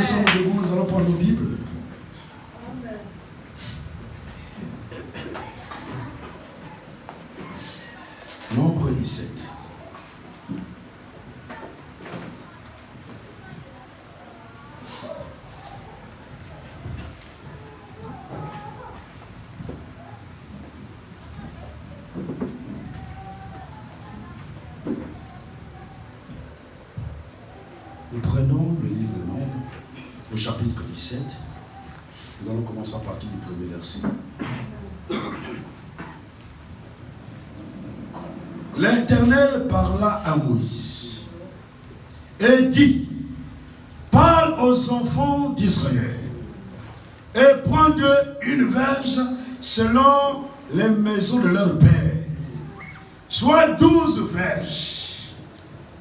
nous sommes debout, nous allons prendre nos Bibles. Nombre 17. Nous prenons le livre de Nombre, au chapitre 17. Nous allons commencer à partir du premier verset. L'Éternel parla à Moïse et dit: parle aux enfants d'Israël et prends d'eux une verge selon les maisons de leur père, soit 12 verges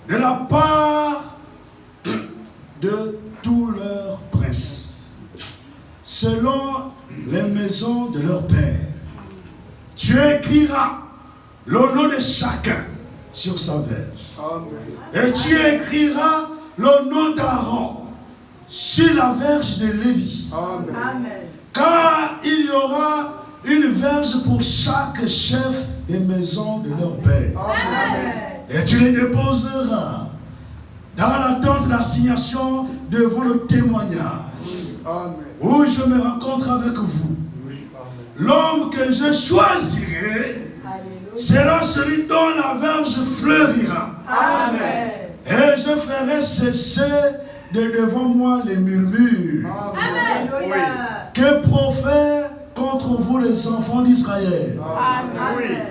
de la part de tous leurs princes, selon les maisons de leur père. Tu écriras le nom de chacun sur sa verge. Et tu écriras le nom d'Aaron sur la verge de Lévi. Amen. Car il y aura une verge pour chaque chef des maisons de leur père. Amen. Et tu les déposeras dans la tente d'assignation devant le témoignage. Amen. Où je me rencontre avec vous. L'homme que je choisirai sera celui dont la verge fleurira. Amen. Et je ferai cesser de devant moi les murmures. Amen. Que profèrent contre vous les enfants d'Israël.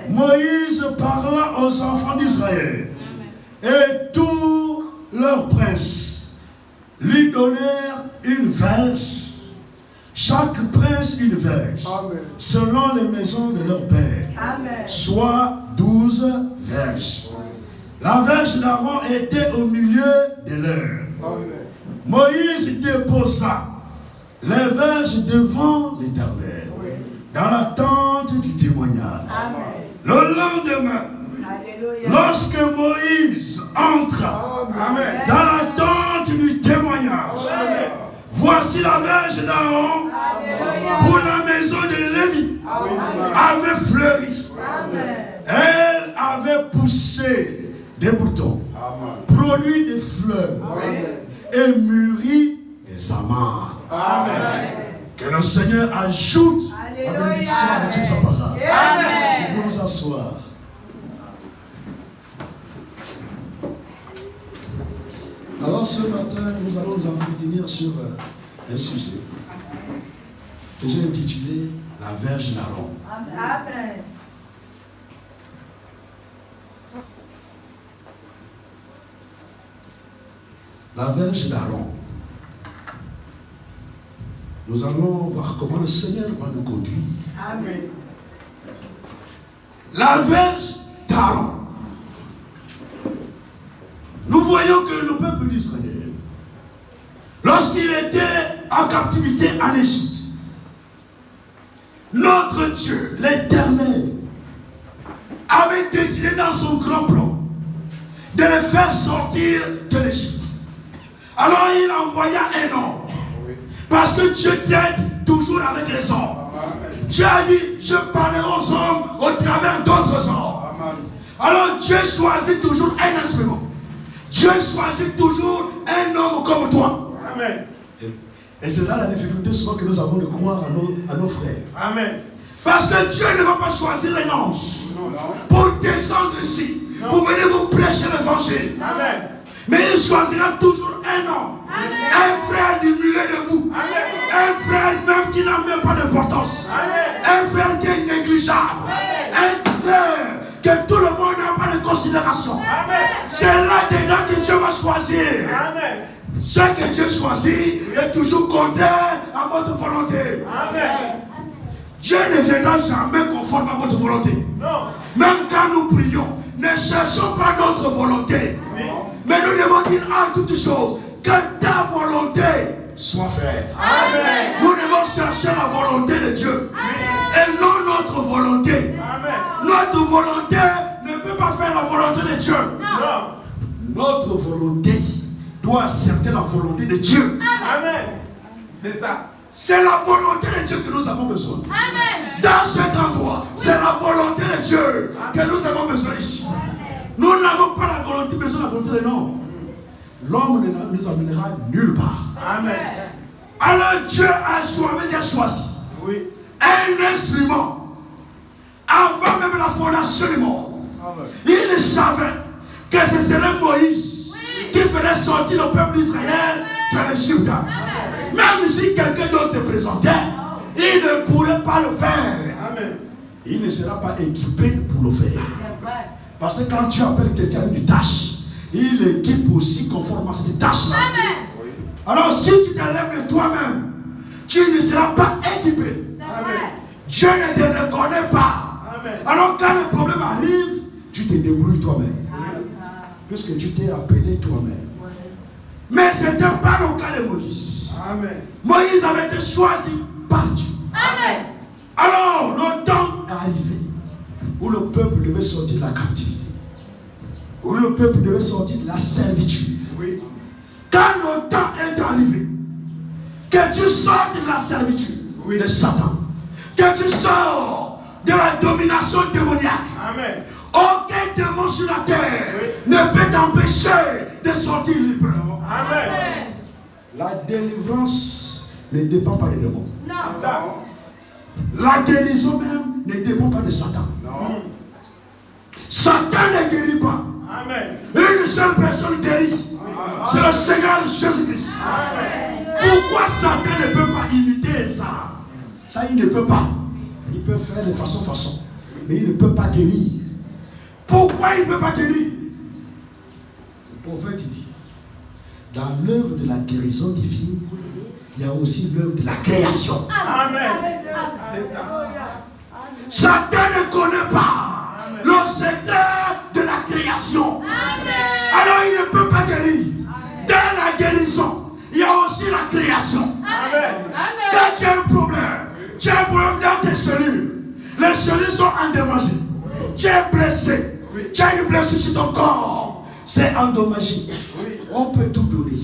Moïse parla aux enfants d'Israël. Et tous leurs princes lui donnèrent une verge. Chaque prince une verge. Amen. Selon les maisons de leur père. Amen. Soit 12 verges. La verge d'Aaron était au milieu de leur. Moïse déposa les verges devant l'Éternel, dans la tente du témoignage. Amen. Le lendemain, lorsque Moïse entra dans la tente du témoignage, voici la verge d'Aaron pour la maison de Lévi avait fleuri. Amen. Elle avait poussé des boutons, produit des fleurs. Amen. Et mûri des amandes. Amen. Que le Seigneur ajoute la bénédiction avec toute sa parole. Nous pouvons nous asseoir. Alors ce matin, nous allons nous entretenir sur un sujet que j'ai intitulé la verge d'Aaron. Amen. La verge d'Aaron. Nous allons voir comment le Seigneur va nous conduire. Amen. La verge d'Aaron. Nous voyons que le peuple d'Israël, lorsqu'il était en captivité en Égypte, notre Dieu, l'Éternel, avait décidé dans son grand plan de les faire sortir de l'Égypte. Alors il envoya un homme. Parce que Dieu t'aide toujours avec les hommes. Dieu a dit, je parlerai aux hommes au travers d'autres hommes. Alors Dieu choisit toujours un instrument. Dieu choisit toujours un homme comme toi. Amen. Et c'est là la difficulté souvent que nous avons de croire à nos frères. Amen. Parce que Dieu ne va pas choisir un ange pour descendre ici, pour venir vous prêcher l'évangile. Amen. Mais il choisira toujours un homme, un frère du milieu de vous, un frère même qui n'a même pas d'importance, un frère qui est négligeable, un frère que tout le monde n'a pas de considération. C'est là-dedans que Dieu va choisir. Ce que Dieu choisit est toujours contraire à votre volonté. Dieu ne viendra jamais conforme à votre volonté. Même quand nous prions, ne cherchons pas notre volonté. Mais nous devons dire à toutes choses que ta volonté soit faite. Amen. Nous devons chercher la volonté de Dieu. Amen. Et non notre volonté. Amen. Notre volonté ne peut pas faire la volonté de Dieu. Non. Notre volonté doit accepter la volonté de Dieu. Amen. C'est ça. C'est la volonté de Dieu que nous avons besoin. Amen. Dans cet endroit, c'est la volonté de Dieu que nous avons besoin ici. Nous n'avons pas la volonté, besoin de la volonté de l'homme. L'homme ne nous amènera nulle part. Amen. Alors Dieu a choisi Oui. un instrument avant même la fondation du monde. Il savait que ce serait Moïse qui ferait sortir le peuple d'Israël de l'Égypte. Même si quelqu'un d'autre se présentait, il ne pourrait pas le faire. Amen. Il ne sera pas équipé pour le faire. Parce que quand tu appelles quelqu'un une tâche, il équipe aussi conformément à cette tâche-là. Alors si tu t'enlèves de toi-même, tu ne seras pas équipé. Dieu ne te reconnaît pas. Amen. Alors quand le problème arrive, tu te débrouilles toi-même. Puisque tu t'es appelé toi-même. Mais ce n'était pas le cas de Moïse. Amen. Moïse avait été choisi par Dieu. Amen. Alors le temps est arrivé où le peuple devait sortir de la captivité. Où le peuple devait sortir de la servitude. Oui. Quand le temps est arrivé, que tu sortes de la servitude de Satan, que tu sors de la domination démoniaque, Amen. aucun démon sur la terre ne peut t'empêcher de sortir libre. Amen. La délivrance ne dépend pas des démons. Non. Ça. La guérison même ne dépend pas de Satan. Non. Satan ne guérit pas. Amen. Une seule personne guérit. C'est le Seigneur Jésus-Christ. Amen. Pourquoi Satan ne peut pas imiter ça? Ça, il ne peut pas. Il peut faire de façon. Mais il ne peut pas guérir. Pourquoi il ne peut pas guérir? Le prophète dit, dans l'œuvre de la guérison divine, il y a aussi l'œuvre de la création. Amen. C'est ça. Satan ne connaît pas le secret de la création. Alors il ne peut pas guérir. Dans la guérison, il y a aussi la création. Amen. Quand tu as un problème dans tes cellules, les cellules sont endommagées. Tu es blessé, tu as une blessure sur ton corps, c'est endommagé. On peut tout donner,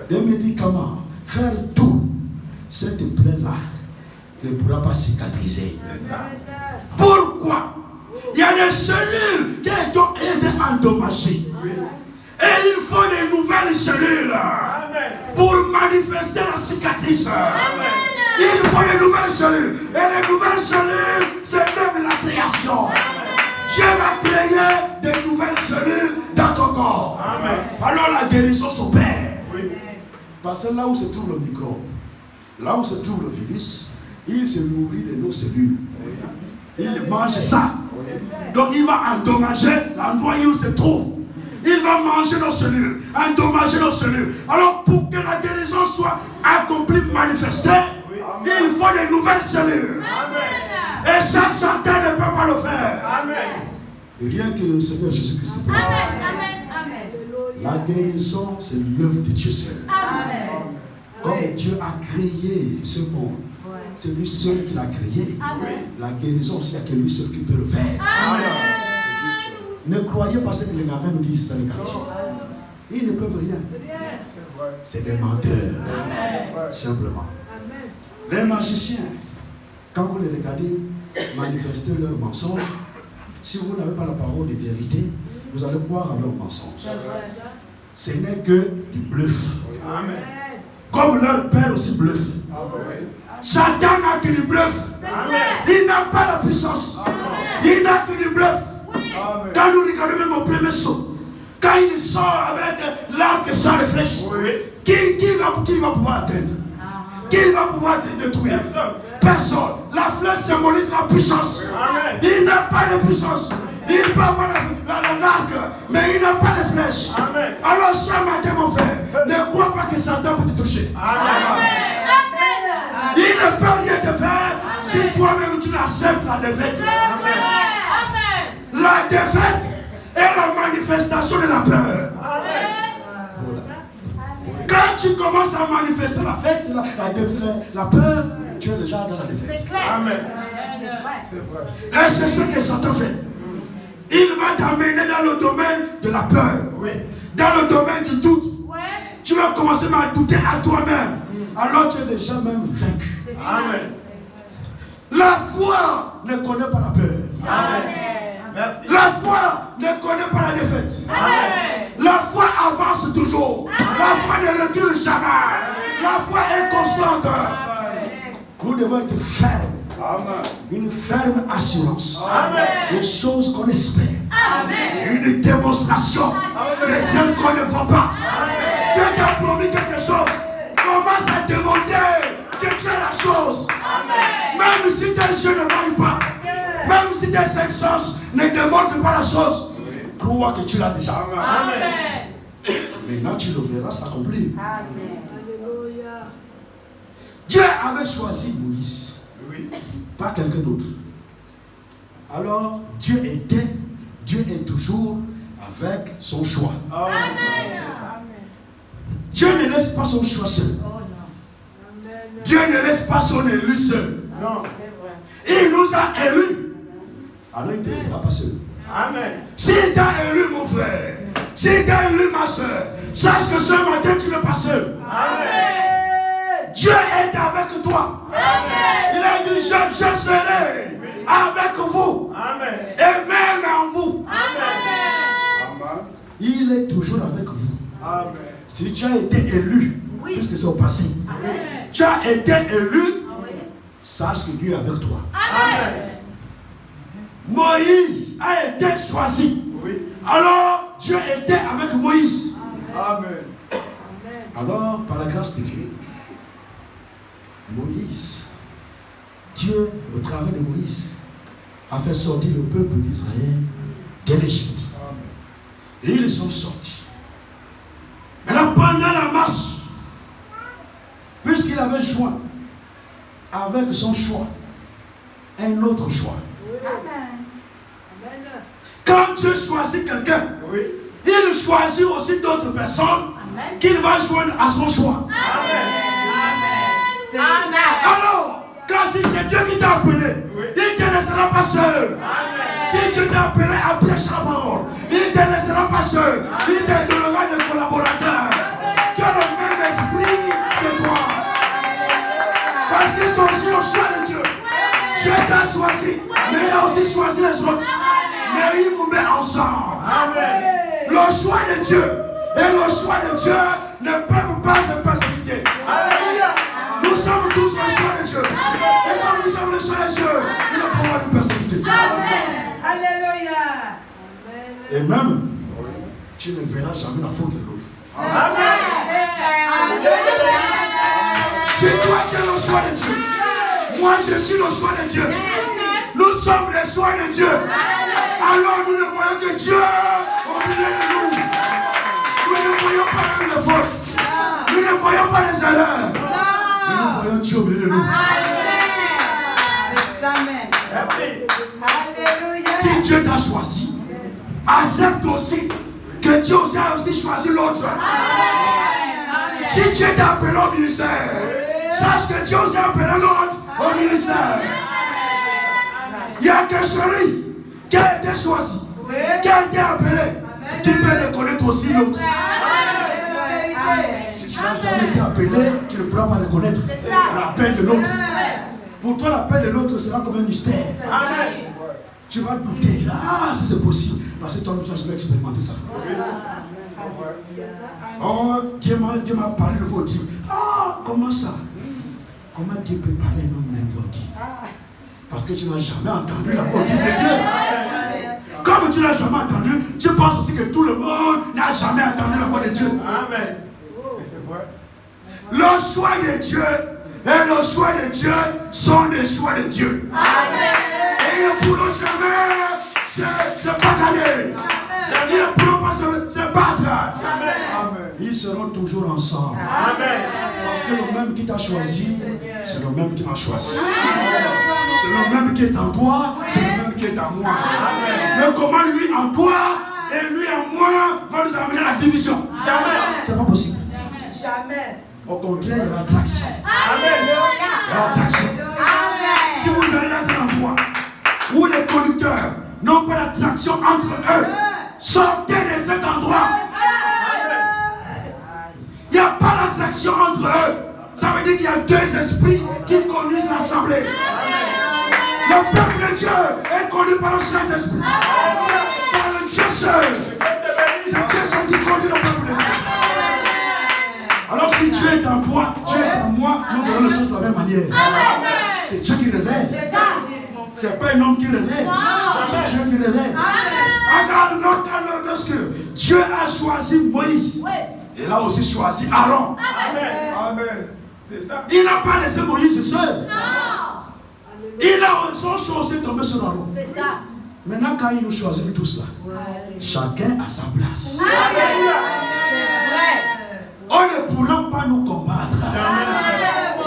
des médicaments, faire tout. Cette plaie-là ne pourra pas cicatriser. Pourquoi? Il y a des cellules qui ont été endommagées. Et il faut des nouvelles cellules pour manifester la cicatrice. Il faut des nouvelles cellules. Et les nouvelles cellules, c'est même la création. Dieu va créer des nouvelles cellules dans ton corps. Alors la guérison s'opère. Parce que là où se trouve le microbe, là où se trouve le virus, il se nourrit de nos cellules. Il mange ça. Donc il va endommager l'endroit où il se trouve. Il va manger nos cellules, endommager nos cellules. Alors pour que la guérison soit accomplie, manifestée, il faut des nouvelles cellules. Amen. Et ça, Satan ne peut pas le faire. Amen. Rien que le Seigneur Jésus-Christ peut. La guérison, c'est l'œuvre de Dieu seul. Comme Dieu a créé ce monde, c'est lui seul qui l'a créé. La guérison, c'est qu'il y a que lui seul qui peut le faire. Ne croyez pas ce que les marins nous disent dans le quartier. Ils ne peuvent rien. C'est des menteurs. Simplement. Les magiciens, quand vous les regardez manifester leurs mensonges, si vous n'avez pas la parole de vérité, vous allez croire à leurs mensonges. Ce n'est que du bluff. Amen. Comme leur père aussi bluffe. Satan n'a que du bluff. Il n'a pas la puissance. Il n'a que du bluff. Quand nous regardons même au premier saut, quand il sort avec l'arc sans les flèches, qui va pouvoir atteindre? Qui va pouvoir détruire? Personne. La flèche symbolise la puissance. Il n'a pas de puissance. Il peut avoir l'arc, mais il n'a pas de flèche. Alors ce matin, mon frère, ne crois pas que Satan peut te toucher. Il ne peut rien te faire si toi-même tu acceptes la défaite. La défaite est la manifestation de la peur. Quand tu commences à manifester la peur, tu es déjà dans la défaite. Amen. Et c'est ce que Satan fait. Il va t'amener dans le domaine de la peur, dans le domaine du doute. Tu vas commencer à douter à toi-même. alors tu es déjà même vaincu. Amen. La foi ne connaît pas la peur. Amen. Merci. La foi ne connaît pas la défaite. Amen. La foi avance toujours. La foi ne recule jamais. La foi est constante. Nous devons être fermes. Amen. Une ferme assurance. Amen. Des choses qu'on espère. Amen. Une démonstration de celles qu'on ne voit pas. Dieu t'a promis quelque chose. Commence à démontrer que tu as la chose. Amen. Même si tes yeux ne voient pas. Même si tes cinq sens ne démontrent pas la chose. Crois que tu l'as déjà. Amen. Maintenant tu le verras s'accomplir. Amen. Alléluia. Dieu avait choisi Moïse. Oui. Pas quelqu'un d'autre. Alors Dieu est toujours avec son choix. Amen. Dieu ne laisse pas son choix seul. Oh non. Amen. Dieu ne laisse pas son élu seul. Non. C'est vrai. Il nous a élus. Alors il ne te laissera pas seul. Amen. S'il t'a élu mon frère, s'il t'a élu ma soeur, sache que ce matin tu n'es pas seul. Amen. Dieu est avec toi. Amen. Il a dit je serai avec vous. Amen. Et même en vous. Amen. Il est toujours avec vous. Amen. Si tu as été élu, Oui. puisque c'est au passé, Amen. tu as été élu, Ah oui. sache que Dieu est avec toi. Amen. Moïse a été choisi. Oui. Alors Dieu était avec Moïse. Amen. Amen. Alors, par la grâce de Dieu, Moïse, Dieu, au travers de Moïse, a fait sortir le peuple d'Israël de l'Égypte. Et ils sont sortis. Maintenant, pendant la marche, puisqu'il avait joint avec son choix, un autre choix. Amen. Amen. Quand Dieu choisit quelqu'un, Oui. il choisit aussi d'autres personnes Amen. qu'il va joindre à son choix. Amen. C'est ça. Alors, quand c'est Dieu qui t'a appelé, Oui. il ne te laissera pas seul. Si Dieu t'a appelé à prêcher la parole, il ne te laissera pas seul. Il te donnera des collaborateurs qui ont le même esprit que toi. Parce qu'ils sont aussi au choix de Dieu. Dieu t'a choisi, mais il a aussi choisi les autres. Mais il vous met ensemble. Amen. Le choix de Dieu et le choix de Dieu ne peuvent pas se persécuter. Nous sommes tous le choix de Dieu. Et comme nous sommes le choix de Dieu, il ne peut pas nous persécuter. Alléluia. Et même, tu ne verras jamais la faute de l'autre. C'est toi qui es le choix de Dieu. Moi, je suis le choix de Dieu. Nous sommes les choix de Dieu. Alors nous ne voyons que Dieu au milieu de nous. Nous ne voyons pas de faute. Nous ne voyons pas les erreurs. Mais nous voyons Dieu au milieu de nous. C'est ça même. Merci. Alléluia. Si Dieu t'a choisi, accepte aussi que Dieu aussi a aussi choisi l'autre. Si Dieu t'a appelé au ministère, sache que Dieu aussi a appelé l'autre au ministère. Il n'y a que celui qui a été choisi, qui a été appelé, qui peut reconnaître aussi l'autre. Si tu n'as jamais été appelé, tu ne pourras pas reconnaître l'appel de l'autre. Pour toi, l'appel de l'autre sera comme un mystère. Amen. Tu vas douter, ah, si c'est possible, parce que toi, tu n'as jamais expérimenté ça. Oh, Dieu m'a parlé de vos dîmes. Ah, comment ça? Comment Dieu peut parler à un homme d'invoquer? Parce que tu n'as jamais entendu la voix de Dieu. Comme tu n'as jamais entendu, tu penses aussi que tout le monde n'a jamais entendu la voix de Dieu. Amen. Le choix de Dieu et le choix de Dieu sont des choix de Dieu. Et ils ne pourront jamais se batailler. Ils ne pourront pas se battre. Amen. Ils seront toujours ensemble. Amen. Parce que le même qui t'a choisi, c'est le même qui m'a choisi. C'est le même qui est en toi, c'est le même qui est en moi. Mais comment lui en toi et lui en moi va nous amener à la division? Jamais. C'est pas possible. Jamais. Au contraire, il y a l'attraction. Amen. Il y a l'attraction. Si vous allez dans un endroit où les conducteurs n'ont pas d'attraction entre eux, sortez de cet endroit. Il n'y a pas d'attraction entre eux. Ça veut dire dit qu'il y a deux esprits qui conduisent l'assemblée. Le peuple de Dieu est conduit par le Saint-Esprit. Par le Dieu seul. C'est Dieu seul qui conduit le peuple de Dieu. Alors si Dieu est en toi, Dieu est en moi, nous verrons les choses de la même manière. C'est Dieu qui révèle. C'est pas un homme qui révèle. C'est Dieu qui révèle. Regarde, lorsque Dieu a choisi Moïse, il a aussi choisi Aaron. Amen. C'est ça. Il n'a pas laissé Moïse seul. Son choix est tombé sur Aaron. C'est ça. Maintenant, quand il nous choisit tous là, chacun a sa place. C'est vrai. On ne pourra pas nous combattre.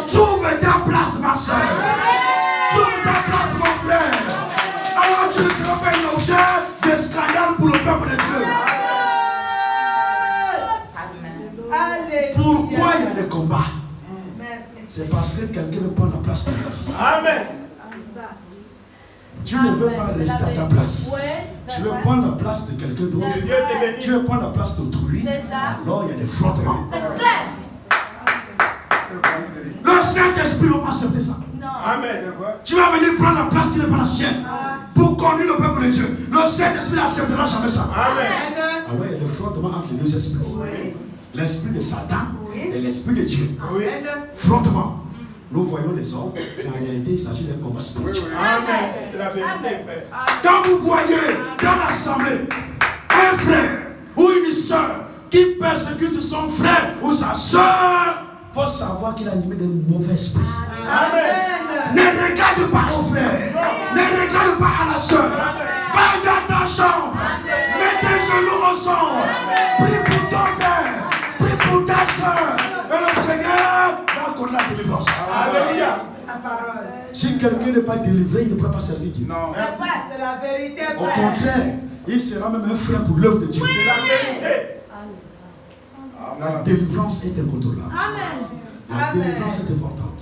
Trouve ta place, ma soeur. Trouve ta place, mon frère. Alors tu ne seras pas un objet de scandale pour le peuple de Dieu. Pourquoi il y a des combats? C'est parce que quelqu'un veut prendre la place de l'autre. Amen. Tu ne veux pas rester à ta place. Tu veux prendre la place de quelqu'un d'autre. Tu veux prendre la place d'autrui. Alors il y a des frottements. C'est clair. Le Saint-Esprit ne va pas accepter ça. Amen. Tu vas venir prendre la place qui n'est pas la sienne pour conduire le peuple de Dieu. Le Saint-Esprit n'acceptera jamais ça. Amen. Ah ouais, il y a des frottements entre les deux esprits. L'esprit de Satan et l'esprit de Dieu. Oui. Frottement. Nous voyons les hommes, mais en réalité, il s'agit d'un combat spirituel. Amen. C'est la vérité, frère. Quand vous voyez dans l'assemblée un frère ou une soeur qui persécute son frère ou sa soeur, il faut savoir qu'il a animé de mauvais esprits. Amen. Ne regarde pas au frère, ne regarde pas à la soeur. Va dans ta chambre, mets tes genoux au sol, prie pour ton frère, prie pour ta soeur, et le Seigneur va accorder la délivrance. Alléluia. Si quelqu'un n'est pas délivré, il ne pourra pas servir Dieu. Non. C'est la vérité, frère. Au contraire, il sera même un frère pour l'œuvre de Dieu. C'est la vérité. La délivrance est incontrôlable. Amen. La délivrance est importante.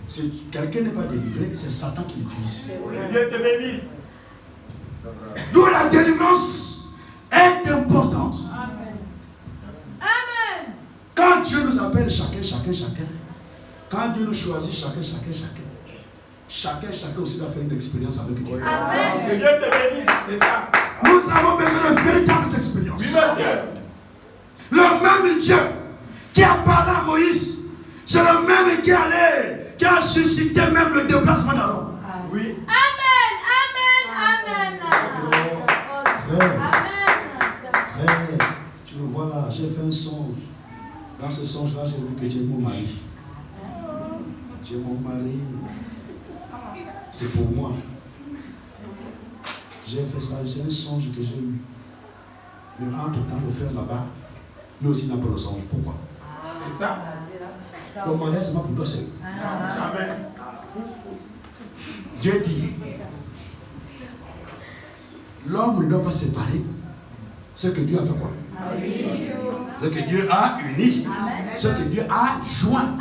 Si quelqu'un n'est pas délivré, c'est Satan qui l'utilise. Que Dieu te bénisse. D'où la délivrance est importante. Amen. Quand Dieu nous appelle chacun, quand Dieu nous choisit chacun aussi doit faire une expérience avec Dieu. Amen. Que Dieu te bénisse. C'est ça. Nous avons besoin de véritables expériences. Oui, monsieur. Le même Dieu qui a parlé à Moïse, c'est le même qui a suscité même le déplacement d'Aaron. Oui. Amen. Frère, tu me vois là, j'ai fait un songe. Dans ce songe-là, j'ai vu que tu es mon mari. Tu es mon mari. C'est pour moi. J'ai fait ça, j'ai un songe que j'ai eu. Mais entre-temps, le frère là-bas, lui aussi n'a pas le songe. Pourquoi? C'est ça. Le mariage, c'est pas pour toi seul. Jamais. Dieu dit, l'homme ne doit pas séparer ce que Dieu a fait quoi? Ce que Dieu a uni. Ce que Dieu a joint.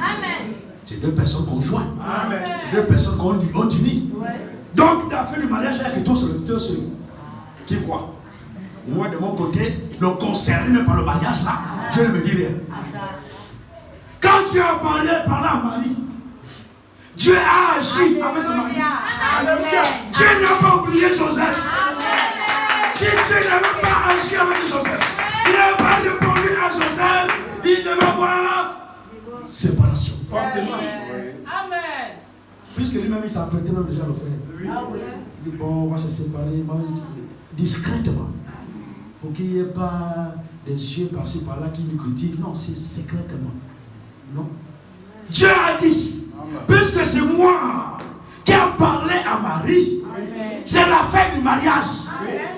C'est deux personnes conjointes. Amen. C'est deux personnes qu'on unit. Donc, dans la fin du mariage, il n'y a que toi seul qui voit. Moi, de mon côté, ne concerné par le mariage là, Dieu ne me dit rien. Quand tu as parlé à Marie, Dieu a agi avec Marie. Alléluia. Dieu n'a pas oublié Joseph. Si Dieu n'avait pas agi avec Joseph, il n'a pas répondu à Joseph, il devait avoir séparation. Forcément. Amen. Puisque lui-même, il s'apprêtait même déjà à le faire. Il dit, bon, on va se séparer discrètement. Pour qu'il n'y ait pas des yeux par-ci par-là qui nous critiquent. Non, c'est secrètement. Non. Dieu a dit, puisque c'est moi qui a parlé à Marie, c'est l'affaire du mariage.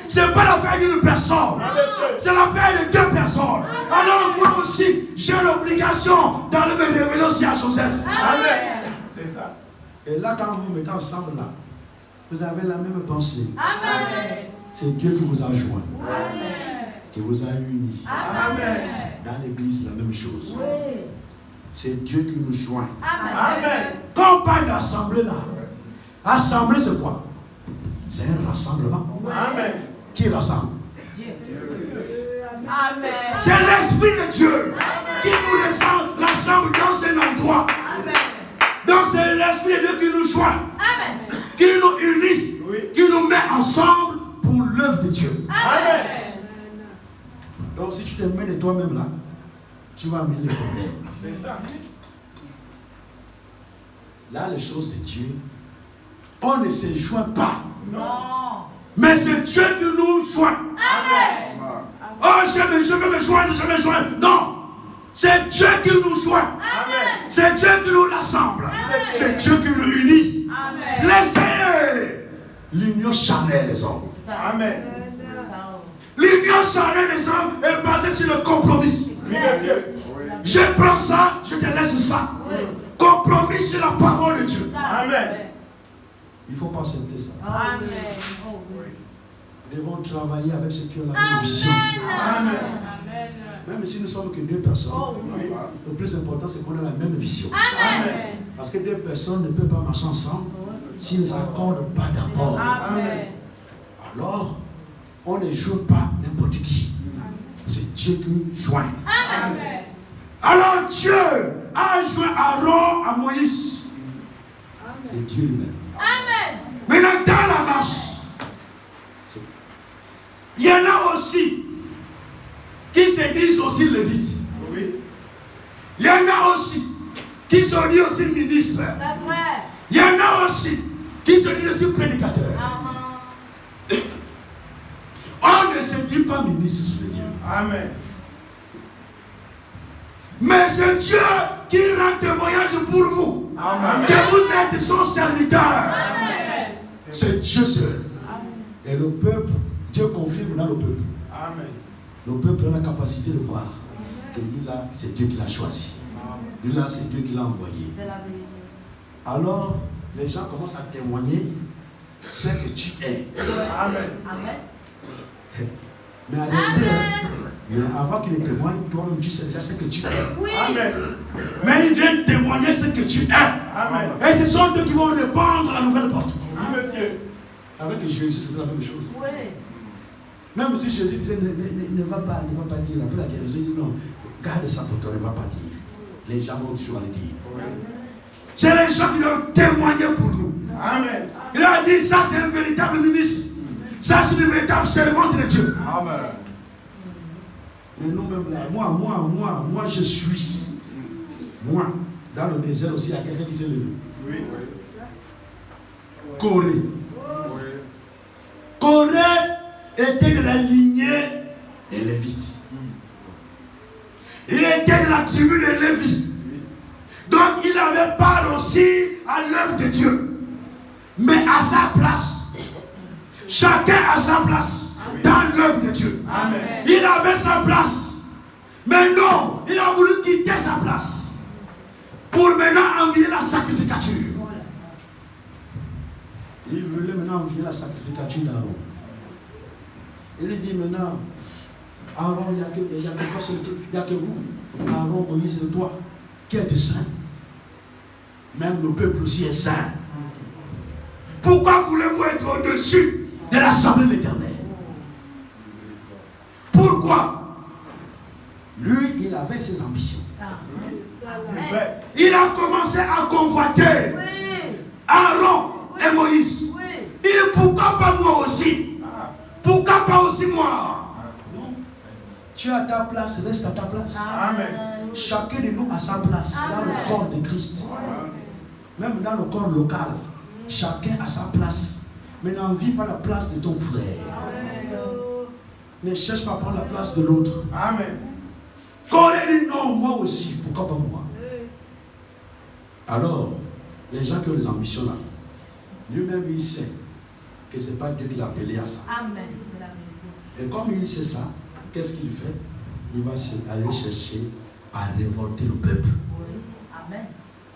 C'est pas l'affaire d'une personne. C'est l'affaire de deux personnes. Alors moi aussi, j'ai l'obligation d'aller me révéler aussi à Joseph. Amen. C'est ça. Et là, quand vous vous mettez ensemble là, vous avez la même pensée. Amen. C'est Dieu qui vous a joint, Amen. qui vous a unis. Amen. Dans l'église, la même chose. C'est Dieu qui nous joint. Amen. Quand on parle d'assemblée là, assemblée c'est quoi? C'est un rassemblement. Amen. Qui rassemble? Amen. C'est l'Esprit de Dieu qui nous rassemble dans un endroit. joint, Amen. qui nous unit, Oui. qui nous met ensemble pour l'œuvre de Dieu. Amen. Donc si tu te mets de toi-même là, tu vas amener les problèmes. C'est ça. Là, les choses de Dieu, on ne se joint pas. Non. Mais c'est Dieu qui nous joint. Amen. Oh, je veux me joindre. Non. C'est Dieu qui nous joint. Amen. C'est Dieu qui nous rassemble. C'est Dieu qui nous unit. Amen. Laissez l'union charnelle des hommes. C'est ça. Amen. C'est ça. L'union charnelle des hommes est basée sur le compromis. Oui, monsieur. Je prends ça, je te laisse ça. Compromis sur la parole de Dieu. Amen. Il ne faut pas accepter ça. Amen. Oh, oui. Nous devons travailler avec ceux qui ont la même vision. Amen. Amen. Même si nous sommes que deux personnes, Oh, oui. le plus important c'est qu'on a la même vision. Amen. Parce que deux personnes ne peuvent pas marcher ensemble s'ils ne s'accordent pas d'abord. Amen. Alors, on ne joue pas n'importe qui. C'est Dieu qui joint. Amen. Alors Dieu a joint Aaron à Moïse. C'est Dieu lui-même. Amen. Maintenant, dans la marche, il y en a aussi qui se disent aussi lévites. Oui. Il y en a aussi qui se disent aussi ministres. C'est vrai. Il y en a aussi qui se disent aussi prédicateurs. On ne se dit pas ministre de Dieu. Amen. Mais c'est Dieu qui rend témoignage pour vous. Amen. Que vous êtes son serviteur. Amen. C'est Dieu seul. Et le peuple, Dieu confirme dans le peuple. Amen. Le peuple a la capacité de voir que lui là, c'est Dieu qui l'a choisi. Lui là, c'est Dieu qui l'a envoyé. C'est la vérité. Alors, les gens commencent à témoigner ce que tu es. Amen. Amen. Mais en réalité, mais avant qu'il ne témoigne, toi-même tu sais déjà ce que tu es. Oui. Amen. Mais ils viennent témoigner ce que tu es. Amen. Et ce sont eux qui vont répandre la nouvelle porte. Oui, monsieur. Avec Jésus, c'était la même chose. Oui. Même si Jésus disait ne va pas dire, après la guérison, il dit non, garde ça pour toi, ne va pas dire. Les gens vont toujours aller dire. C'est les gens qui doivent témoigner pour nous. Amen. Il a dit ça, c'est un véritable ministre. Ça, c'est une véritable servante de Dieu. Amen. Mais nous-mêmes là, moi, je suis. Moi, dans le désert aussi, il y a quelqu'un qui s'est levé. Oui. Corée. Oui. Corée était de la lignée des Lévites. Il était de la tribu de Lévi. Donc il avait part aussi à l'œuvre de Dieu. Mais à sa place. Chacun a sa place dans l'œuvre de Dieu. Amen. Il avait sa place. Mais non, il a voulu quitter sa place. Pour maintenant envier la sacrificature. Il voulait maintenant envier la sacrificature d'Aaron. Il lui dit maintenant, Aaron, il n'y a que vous, Aaron, Moïse et toi, qui êtes saints. Même le peuple aussi est saint. Pourquoi voulez-vous être au-dessus de l'assemblée de l'Éternel? Pourquoi? Lui, il avait ses ambitions. C'est vrai. Il a commencé à convoiter Oui. Aaron et Moïse. Oui. Il dit pourquoi pas moi aussi? Pourquoi pas aussi moi? Non. Tu es à ta place, reste à ta place. Amen. Chacun de nous a sa place dans le corps de Christ. Même dans le corps local, chacun a sa place. Mais n'envie pas la place de ton frère. Ne cherche pas à prendre la place de l'autre. Amen. Quand on dit non, moi aussi, pourquoi pas moi? Alors, les gens qui ont des ambitions là, lui-même il sait que ce n'est pas Dieu qui l'a appelé à ça. Amen. C'est la vérité. Et comme il sait ça, qu'est-ce qu'il fait? Il va aller chercher à révolter le peuple. Oui. Amen.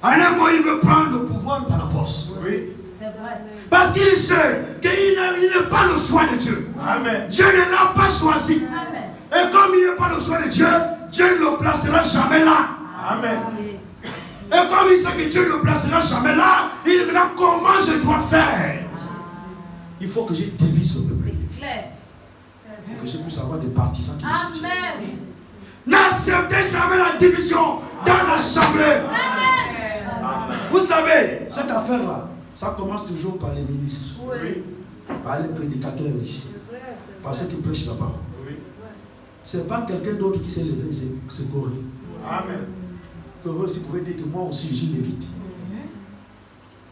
En un mot, il veut prendre le pouvoir par la force. Oui. C'est vrai. Parce qu'il sait qu'il n'est pas le choix de Dieu. Amen. Dieu ne l'a pas choisi. Amen. Et comme il n'est pas le choix de Dieu, Dieu ne le placera jamais là. Amen. Et comme il sait que Dieu ne le placera jamais là, il me dit comment je dois faire. Il faut que je divise le peuple. C'est clair. Il faut que je puisse avoir des partisans qui me soutiennent. Amen. N'acceptez jamais la division dans l'assemblée. Amen. Vous savez, cette affaire-là, Ça commence toujours par les ministres, Oui. par les prédicateurs ici, par ceux qui prêchent la parole. Oui. Ce n'est pas quelqu'un d'autre qui s'est levé, c'est Corée. Amen. Corée aussi pouvait dire que moi aussi je suis lévite.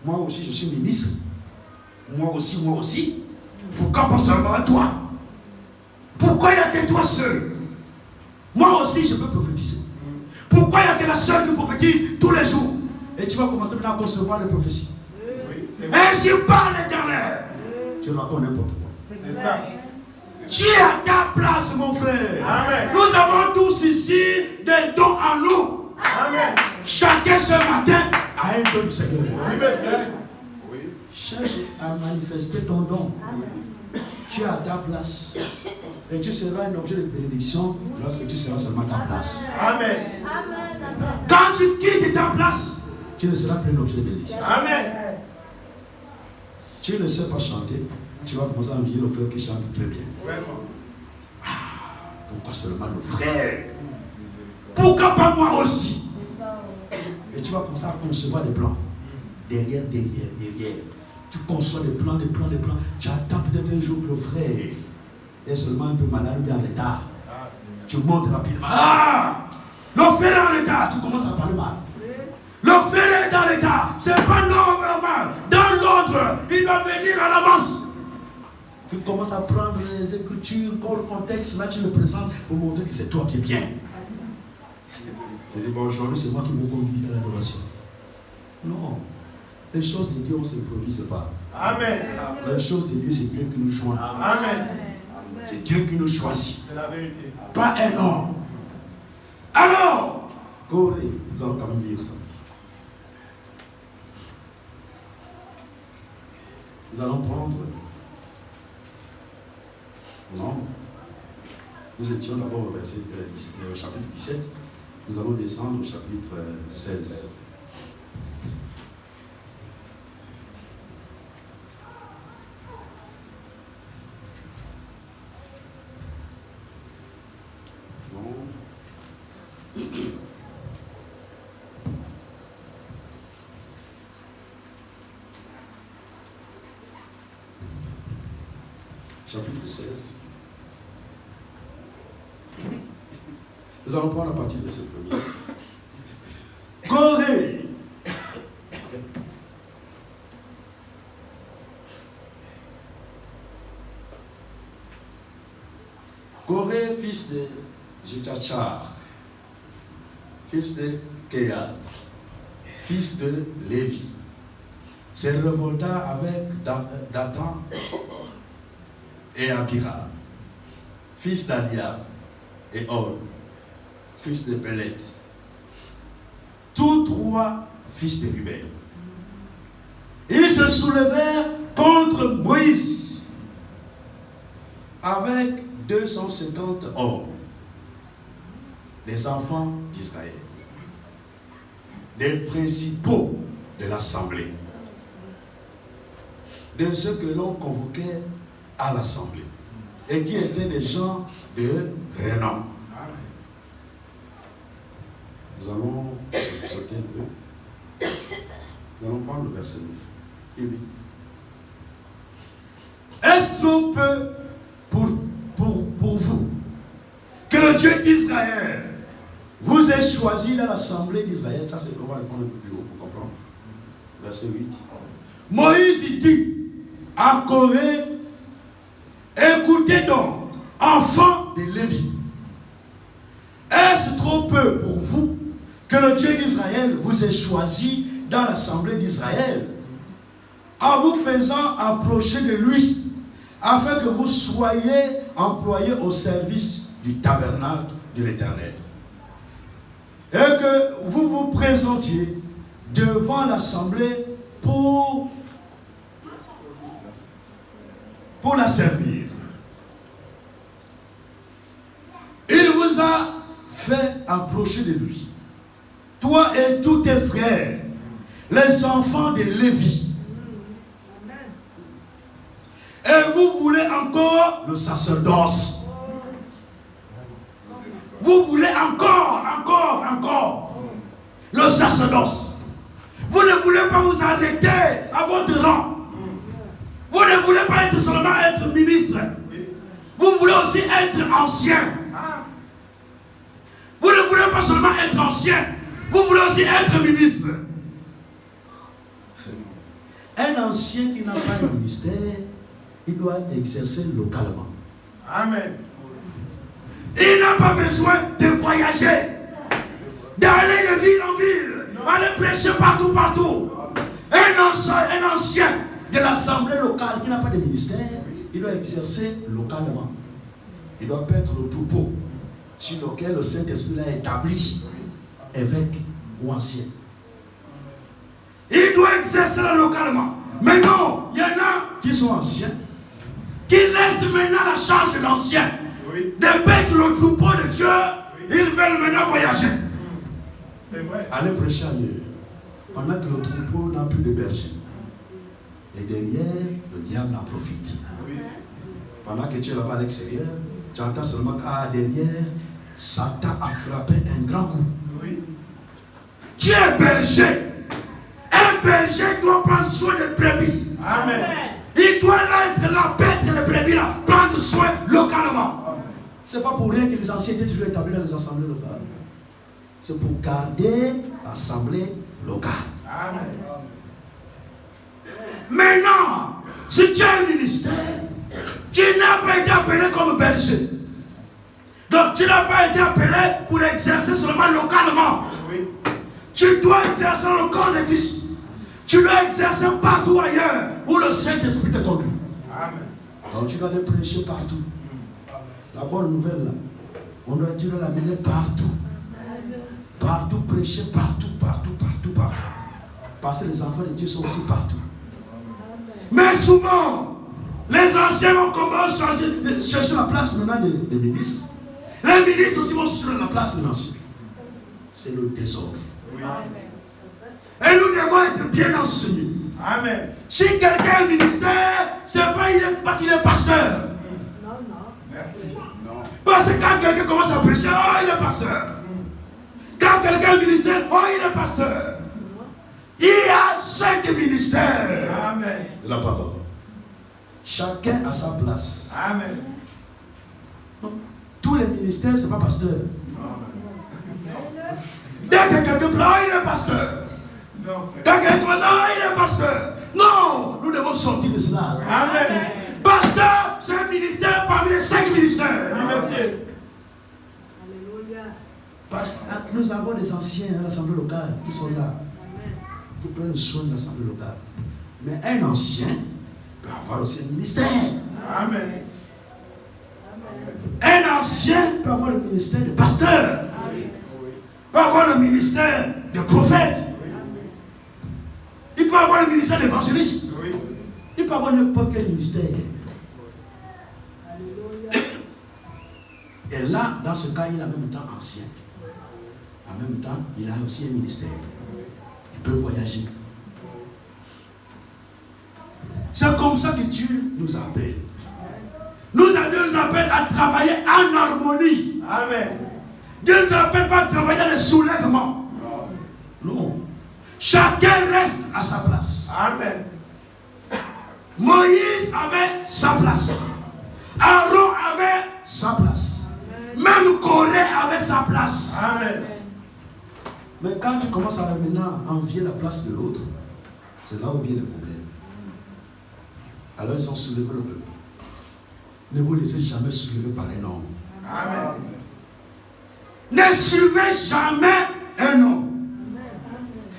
Moi aussi je suis ministre. Moi aussi. Pourquoi pas seulement à toi? Pourquoi il n'y a que toi seul? Moi aussi je peux prophétiser. Pourquoi il n'y a que la seule qui prophétise tous les jours? Et tu vas commencer maintenant à concevoir les prophéties. Oui, c'est Ainsi parle l'Éternel. Tu racontes n'importe quoi. C'est ça. Tu es à ta place, mon frère. Amen. Nous avons tous ici des dons en nous. Amen. Chacun ce matin a un don du Seigneur. Oui, monsieur. Oui. Cherche à manifester ton don. Tu es à ta place. Et tu seras un objet de bénédiction lorsque tu seras seulement à ta place. Amen. Quand tu quittes ta place, tu ne seras plus un objet de bénédiction. Amen. Tu ne sais pas chanter, tu vas commencer à envier nos frères qui chantent très bien. Vraiment. Pourquoi seulement nos frères? Pourquoi pas moi aussi? Et tu vas commencer à concevoir des plans. Derrière. Tu conçois des plans. Tu attends peut-être un jour que le frère est seulement un peu malade ou bien en retard. Tu montes rapidement. Le frère est en retard. Tu commences à parler mal. Le frère est en retard. C'est pas normal. Dans l'ordre, il va venir à l'avance. Tu commences à prendre les écritures, le contexte. Là, tu le présentes pour montrer que c'est toi qui es bien. Je dis, bon, aujourd'hui, c'est moi qui vous conduis dans l'adoration. Non. Les choses de Dieu, on ne s'improvise pas. Amen. Les choses de Dieu, c'est Dieu qui nous choisit. Amen. C'est Dieu qui nous choisit. C'est la vérité. Pas un homme. Alors, Corée, nous allons quand même lire ça. Nous allons prendre. Non. Nous étions d'abord au chapitre 17. Nous allons descendre au chapitre 16. Chapitre 16. Nous allons prendre à partir de ce premier. Corée. Corée, fils de Jetachar, fils de Kéat, fils de Lévi, se révolta avec Dathan et Abiram, fils d'Aliab, et Or, fils de Pélet, tous trois fils de Ruben. Ils se soulevèrent contre Moïse avec 250 hommes, des enfants d'Israël, des principaux de l'assemblée, de ceux que l'on convoquait à l'assemblée et qui étaient des gens de renom. Nous allons sauter un peu. Nous allons prendre le verset 9. Et oui. Est-ce trop peu pour vous que le Dieu d'Israël vous ait choisi dans l'assemblée d'Israël? Ça, c'est on va répondre un peu plus haut pour comprendre. Verset 8. Moïse dit à Corée: écoutez donc, enfants de Lévi, est-ce trop peu pour vous que le Dieu d'Israël vous ait choisi dans l'assemblée d'Israël, en vous faisant approcher de lui, afin que vous soyez employés au service du tabernacle de l'Éternel, et que vous vous présentiez devant l'assemblée pour la servir. Il vous a fait approcher de lui, toi et tous tes frères, les enfants de Lévi. Et vous voulez encore le sacerdoce. Vous voulez encore le sacerdoce. Vous ne voulez pas vous arrêter à votre rang. Vous ne voulez pas être seulement être ministre. Vous voulez aussi être ancien. Vous ne voulez pas seulement être ancien. Vous voulez aussi être ministre. Un ancien qui n'a pas de ministère, il doit exercer localement. Amen. Il n'a pas besoin de voyager, d'aller de ville en ville, aller prêcher partout, partout. Un ancien de l'assemblée locale qui n'a pas de ministère, il doit exercer localement. Il doit paître le troupeau sur lequel le Saint-Esprit l'a établi, évêque ou ancien. Il doit exercer localement. Mais non, il y en a qui sont anciens, qui laissent maintenant la charge d'anciens, de paître le troupeau de Dieu. Ils veulent maintenant voyager. C'est vrai. Aller prêcher ailleurs, pendant que le troupeau n'a plus de berger. Et derrière, le diable en profite. Pendant que tu es là-bas à l'extérieur, tu entends seulement que derrière, Satan a frappé un grand coup. Tu es berger. Un berger doit prendre soin des brebis. Amen. Il doit là être là, paître les brebis là, prendre soin localement. Ce n'est pas pour rien que les anciens étaient toujours établis dans les assemblées locales. C'est pour garder l'assemblée locale. Amen. Maintenant, si tu as un ministère, tu n'as pas été appelé comme berger. Donc tu n'as pas été appelé pour exercer seulement localement. Oui. Tu dois exercer le corps de Christ. Tu dois exercer partout ailleurs où le Saint-Esprit te conduit. Amen. Donc tu dois aller prêcher partout. La bonne nouvelle là, tu dois l'amener partout. Partout, prêcher partout, partout, partout, partout. Parce que les enfants de Dieu sont aussi partout. Mais souvent, les anciens vont commencer à chercher la place maintenant des ministres. Les ministres aussi vont chercher la place des anciens. C'est le désordre. Oui. Et nous devons être bien enseignés. Amen. Si quelqu'un a un ministère, ce n'est pas qu'il est pasteur. Merci. Non. Parce que quand quelqu'un commence à prêcher, oh, il est pasteur. Quand quelqu'un a un ministère, oh, il est pasteur. Il y a 5 ministères. Amen. De la parole. Chacun a sa place. Amen. Tous les ministères, ce n'est pas pasteur. Amen. Dès que quelqu'un plaît, oh, il est pasteur. Non, Quand quelqu'un commence, oh, il est pasteur. Non, nous devons sortir de cela. Amen. Pasteur, c'est un ministère parmi les 5 ministères. Oui, monsieur. Parce que nous avons des anciens à l'Assemblée locale qui sont là, qui prennent soin de l'Assemblée locale. Mais un ancien peut avoir aussi un ministère. Amen. Un ancien peut avoir le ministère de pasteur, peut avoir le ministère de prophète, il peut avoir le ministère d'évangéliste, Oui. il peut avoir n'importe quel ministère. Et là, dans ce cas, il est en même temps ancien. En même temps, il a aussi un ministère. Il peut voyager. C'est comme ça que Dieu nous appelle. Dieu nous appelle à travailler en harmonie. Amen. Dieu ne nous appelle pas à travailler dans le soulèvement. Non. Chacun reste à sa place. Amen. Moïse avait sa place. Aaron avait sa place. Même Corée avait sa place. Amen. Mais quand tu commences à maintenant envier la place de l'autre, c'est là où vient le problème. Alors ils ont soulevé le peuple. Ne vous laissez jamais soulever par un homme. Amen. Ne suivez jamais un homme.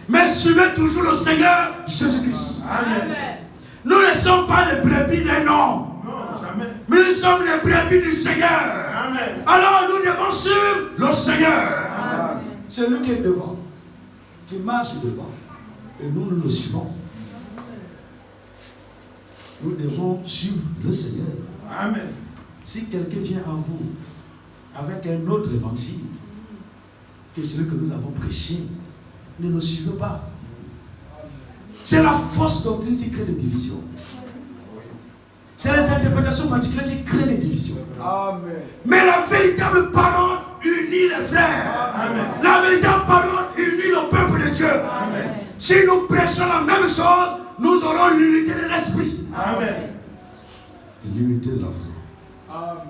Mais suivez toujours le Seigneur Jésus-Christ. Amen. Nous ne sommes pas les brebis d'un homme. Non, jamais. Mais nous sommes les brebis du Seigneur. Amen. Alors nous devons suivre le Seigneur. Amen. C'est lui qui est devant, qui marche devant. Et nous, nous le suivons. Nous devons suivre le Seigneur. Amen. Si quelqu'un vient à vous avec un autre évangile que celui que nous avons prêché, ne le suivez pas. C'est la fausse doctrine qui crée des divisions. C'est les interprétations particulières qui créent des divisions. Amen. Mais la véritable parole unit les frères. Amen. La véritable parole unit le peuple de Dieu. Amen. Si nous prêchons la même chose, nous aurons l'unité de l'esprit. Amen. L'unité de la foi. Amen.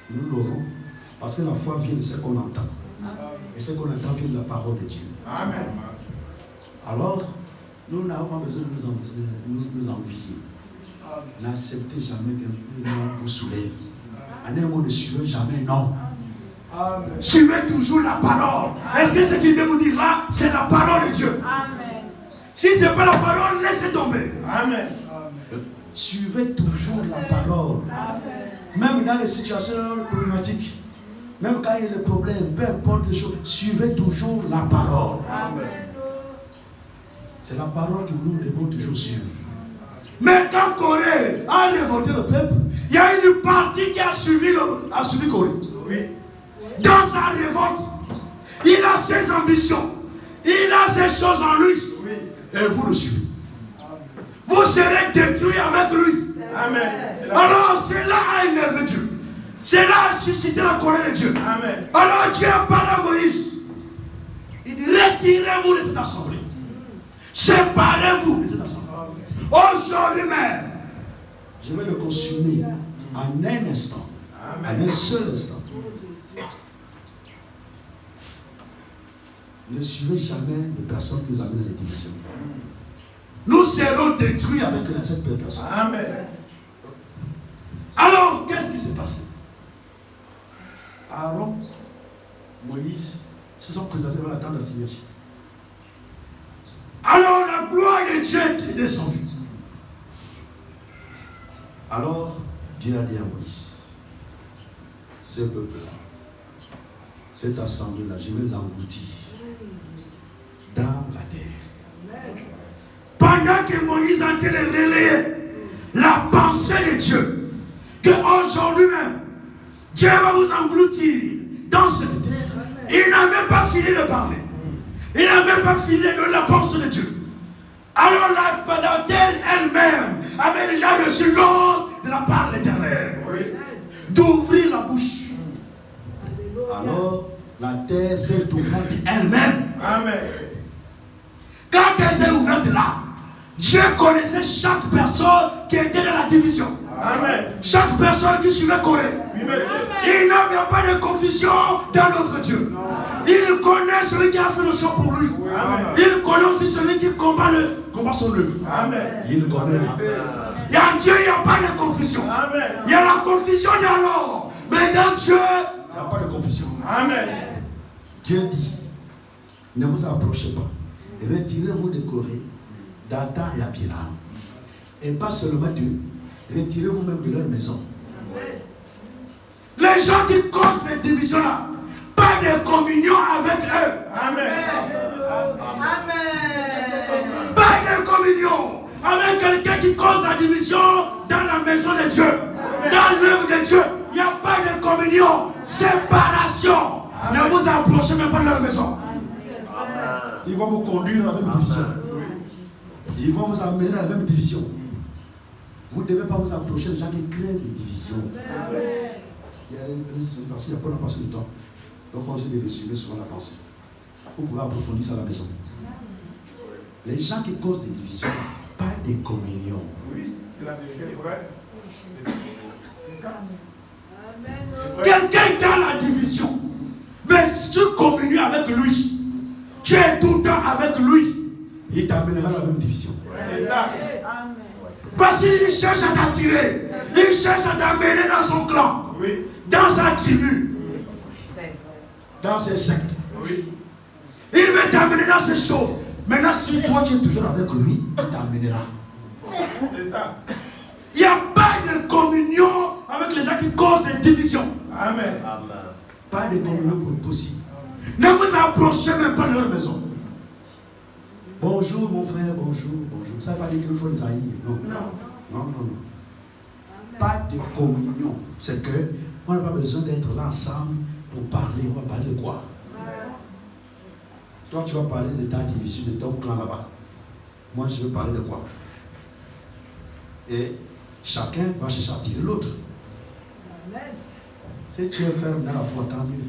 Nous l'aurons. Parce que la foi vient de ce qu'on entend. Et ce qu'on entend vient de la parole de Dieu. Amen. Alors, nous n'avons pas besoin de nous envier. N'acceptez jamais qu'un homme vous soulève. Un homme ne suivez jamais, non. Amen. Suivez toujours la parole. Est-ce que ce qu'il veut vous dire là, c'est la parole de Dieu? Amen. Si ce n'est pas la parole, laissez tomber. Amen. Suivez toujours la parole. Amen. Même dans les situations problématiques, même quand il y a des problèmes, peu importe les choses, suivez toujours la parole. Amen. C'est la parole que nous devons toujours suivre. Mais quand Corée a révolté le peuple, il y a une partie qui a suivi Corée. Oui. Dans sa révolte, il a ses ambitions, il a ses choses en lui. Oui. Et vous le suivez. Vous serez détruits avec lui. Amen. Alors cela a énervé Dieu. Cela a suscité la colère de Dieu. Amen. Alors Dieu a parlé à Moïse. Il dit, retirez-vous de cette assemblée. Séparez-vous de cette assemblée. Aujourd'hui même, je vais le consumer en un instant. Amen. En un seul instant. Ne suivez jamais les personnes qui vous amènent à la division. Nous serons détruits avec cette personne. Amen. Alors, qu'est-ce qui s'est passé? Aaron, Moïse se sont présentés devant la tente d'assignation. Alors, la gloire de Dieu est descendue. Alors, Dieu a dit à Moïse, ce peuple-là, cette assemblée-là, je vais les engloutir dans la terre. Pendant que Moïse a été relayer la pensée de Dieu, qu'aujourd'hui même, Dieu va vous engloutir dans cette terre. Il n'a même pas fini de parler. Il n'a même pas fini de la pensée de Dieu. Alors la terre elle-même avait déjà reçu l'ordre de la part de l'Éternel. Oui. D'ouvrir la bouche. Alors la terre s'est ouverte elle-même. Amen. Quand elle s'est ouverte là, Dieu connaissait chaque personne qui était dans la division. Amen. Chaque personne qui suivait Corée. Oui, monsieur. Il n'y a pas de confusion dans notre Dieu. Il connaît celui qui a fait le choix pour lui. Amen. Il connaît aussi celui qui combat son œuvre. Amen. Il le connaît. Et en Dieu, il n'y a pas de confusion. Amen. Il y a la confusion dans l'homme. Mais dans Dieu, il n'y a pas de confusion. Amen. Dieu dit, ne vous approchez pas. Retirez-vous de Corée, d'Atan et Abiram. Et pas seulement d'eux. Retirez-vous même de leur maison. Les gens qui causent les divisions là, pas de communion avec eux. Amen. Amen. Pas de communion avec quelqu'un qui cause la division dans la maison de Dieu. Dans l'œuvre de Dieu, il n'y a pas de communion. Séparation. Ne vous approchez même pas de leur maison. Ils vont vous conduire dans la même division. Ils vont vous amener dans la même division. Vous ne devez pas vous approcher des gens qui créent des divisions. Parce qu'il n'y a pas de passé de temps. Donc on essaie de résumer souvent la pensée. Vous pouvez approfondir ça à la maison. Les gens qui causent des divisions, pas de communion. Oui, c'est la vérité. C'est vrai. C'est ça. Quelqu'un qui a la division, mais si tu communies avec lui, tu es tout le temps avec lui, il t'amènera à la même division. C'est ça. Parce qu'il cherche à t'attirer, il cherche à t'amener dans son clan, Oui. dans sa tribu, dans ses sectes. Oui. Il veut t'amener dans ces choses. Maintenant, si toi tu es toujours avec lui, il t'amènera. C'est ça. Il n'y a pas de communion avec les gens qui causent des divisions. Amen. Pas de communion possible. Ne vous approchez même pas de leur maison. Bonjour mon frère, bonjour, bonjour. Ça ne veut pas dire qu'il faut les haïr. Non. Non. Pas de communion. C'est que on n'a pas besoin d'être là ensemble pour parler. On va parler de quoi? Toi, tu vas parler de ta division, de ton clan là-bas. Moi, je vais parler de quoi? Et chacun va chercher à tirer l'autre. Si tu es ferme dans la foi, tant mieux.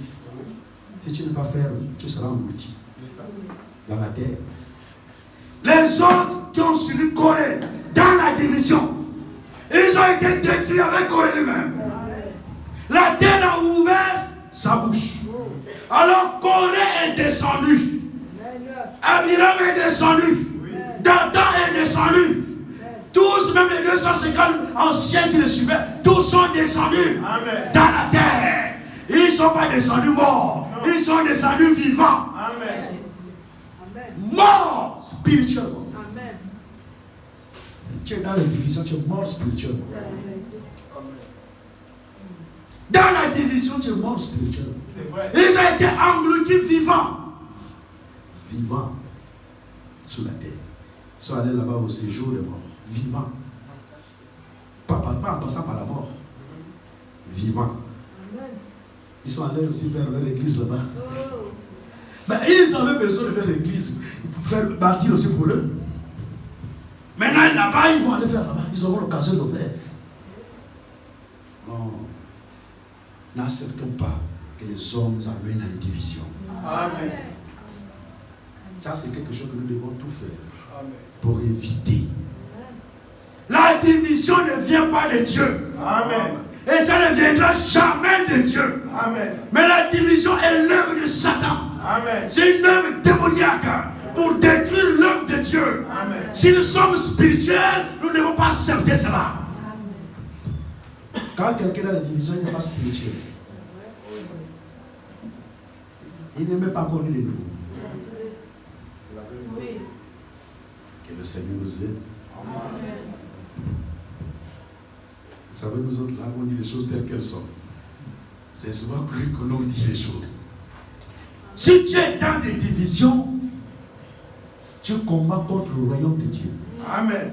Si tu n'es pas ferme, tu seras englouti dans la terre. Les autres qui ont suivi Corée dans la division, ils ont été détruits avec Corée lui-même. La terre a ouvert sa bouche. Alors Corée est descendu. Abiram est descendu. Dathan est descendu. Tous, même les 250 anciens qui le suivaient, tous sont descendus dans la terre. Ils ne sont pas descendus morts. Ils sont descendus vivants. Amen. Morts spirituellement. Amen. Tu es dans la division, tu es mort spirituellement. Dans la division, tu es mort spirituellement. C'est vrai. Ils ont été engloutis vivants. Vivants sous la terre. Ils sont allés là-bas au séjour des morts. Vivants. Pas en passant par la mort. Vivants. Ils sont allés aussi faire leur église là-bas. Mais ils avaient besoin de leur église pour faire bâtir aussi pour eux. Maintenant là-bas, ils vont aller faire là-bas. Ils auront l'occasion de le faire. Non. N'acceptons pas que les hommes nous amènent à la division. Amen. Ça, c'est quelque chose que nous devons tout faire Amen. pour éviter. La division ne vient pas de Dieu. Amen. Et ça ne viendra jamais de Dieu. Amen. Mais la division est l'œuvre de Satan. Amen. C'est une œuvre démoniaque pour détruire l'œuvre de Dieu. Amen. Si nous sommes spirituels, nous ne devons pas accepter cela. Quand quelqu'un a la division, il n'est pas spirituel. Il n'est même pas connu de nous. Oui. Que le Seigneur nous aide. Amen. Vous savez, nous autres là, on dit les choses telles qu'elles sont. C'est souvent cru que l'on dit les choses. Si tu es dans des divisions, tu combats contre le royaume de Dieu. Amen.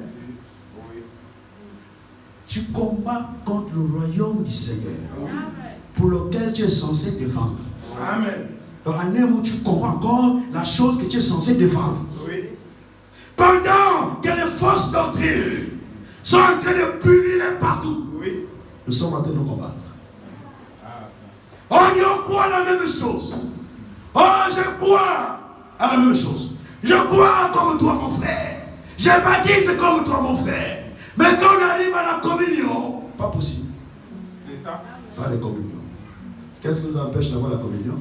Tu combats contre le royaume du Seigneur, pour lequel tu es censé défendre. Amen. Donc, en un mot, tu comprends encore la chose que tu es censé défendre. Oui. Pendant que les fausses doctrines sont en train de pulluler partout, Oui. nous sommes en train de nous combattre. Ah, On y croit la même chose. Oh, je crois à la même chose. Je crois comme toi, mon frère. Je baptise comme toi, mon frère. Mais quand on arrive à la communion, pas possible. c'est ça. Pas de communion. Qu'est-ce qui nous empêche d'avoir la communion?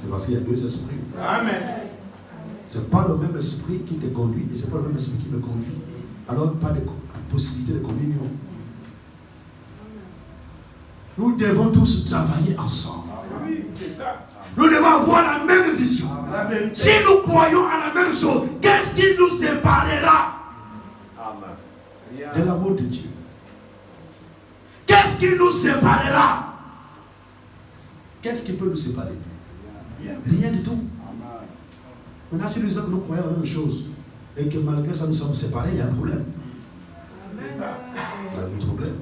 C'est parce qu'il y a deux esprits. Amen. Ce n'est pas le même esprit qui te conduit et ce n'est pas le même esprit qui me conduit. Alors, pas de possibilité de communion. Nous devons tous travailler ensemble. Oui, c'est ça. Nous devons avoir la même vision. La vérité. Si nous croyons à la même chose, qu'est-ce qui nous séparera Amen. de l'amour de Dieu? Qu'est-ce qui nous séparera? Qu'est-ce qui peut nous séparer? Rien du tout. Maintenant, si nous disons que nous croyons à la même chose et que malgré ça nous sommes séparés, il y a un problème. C'est ça. Il y a un problème.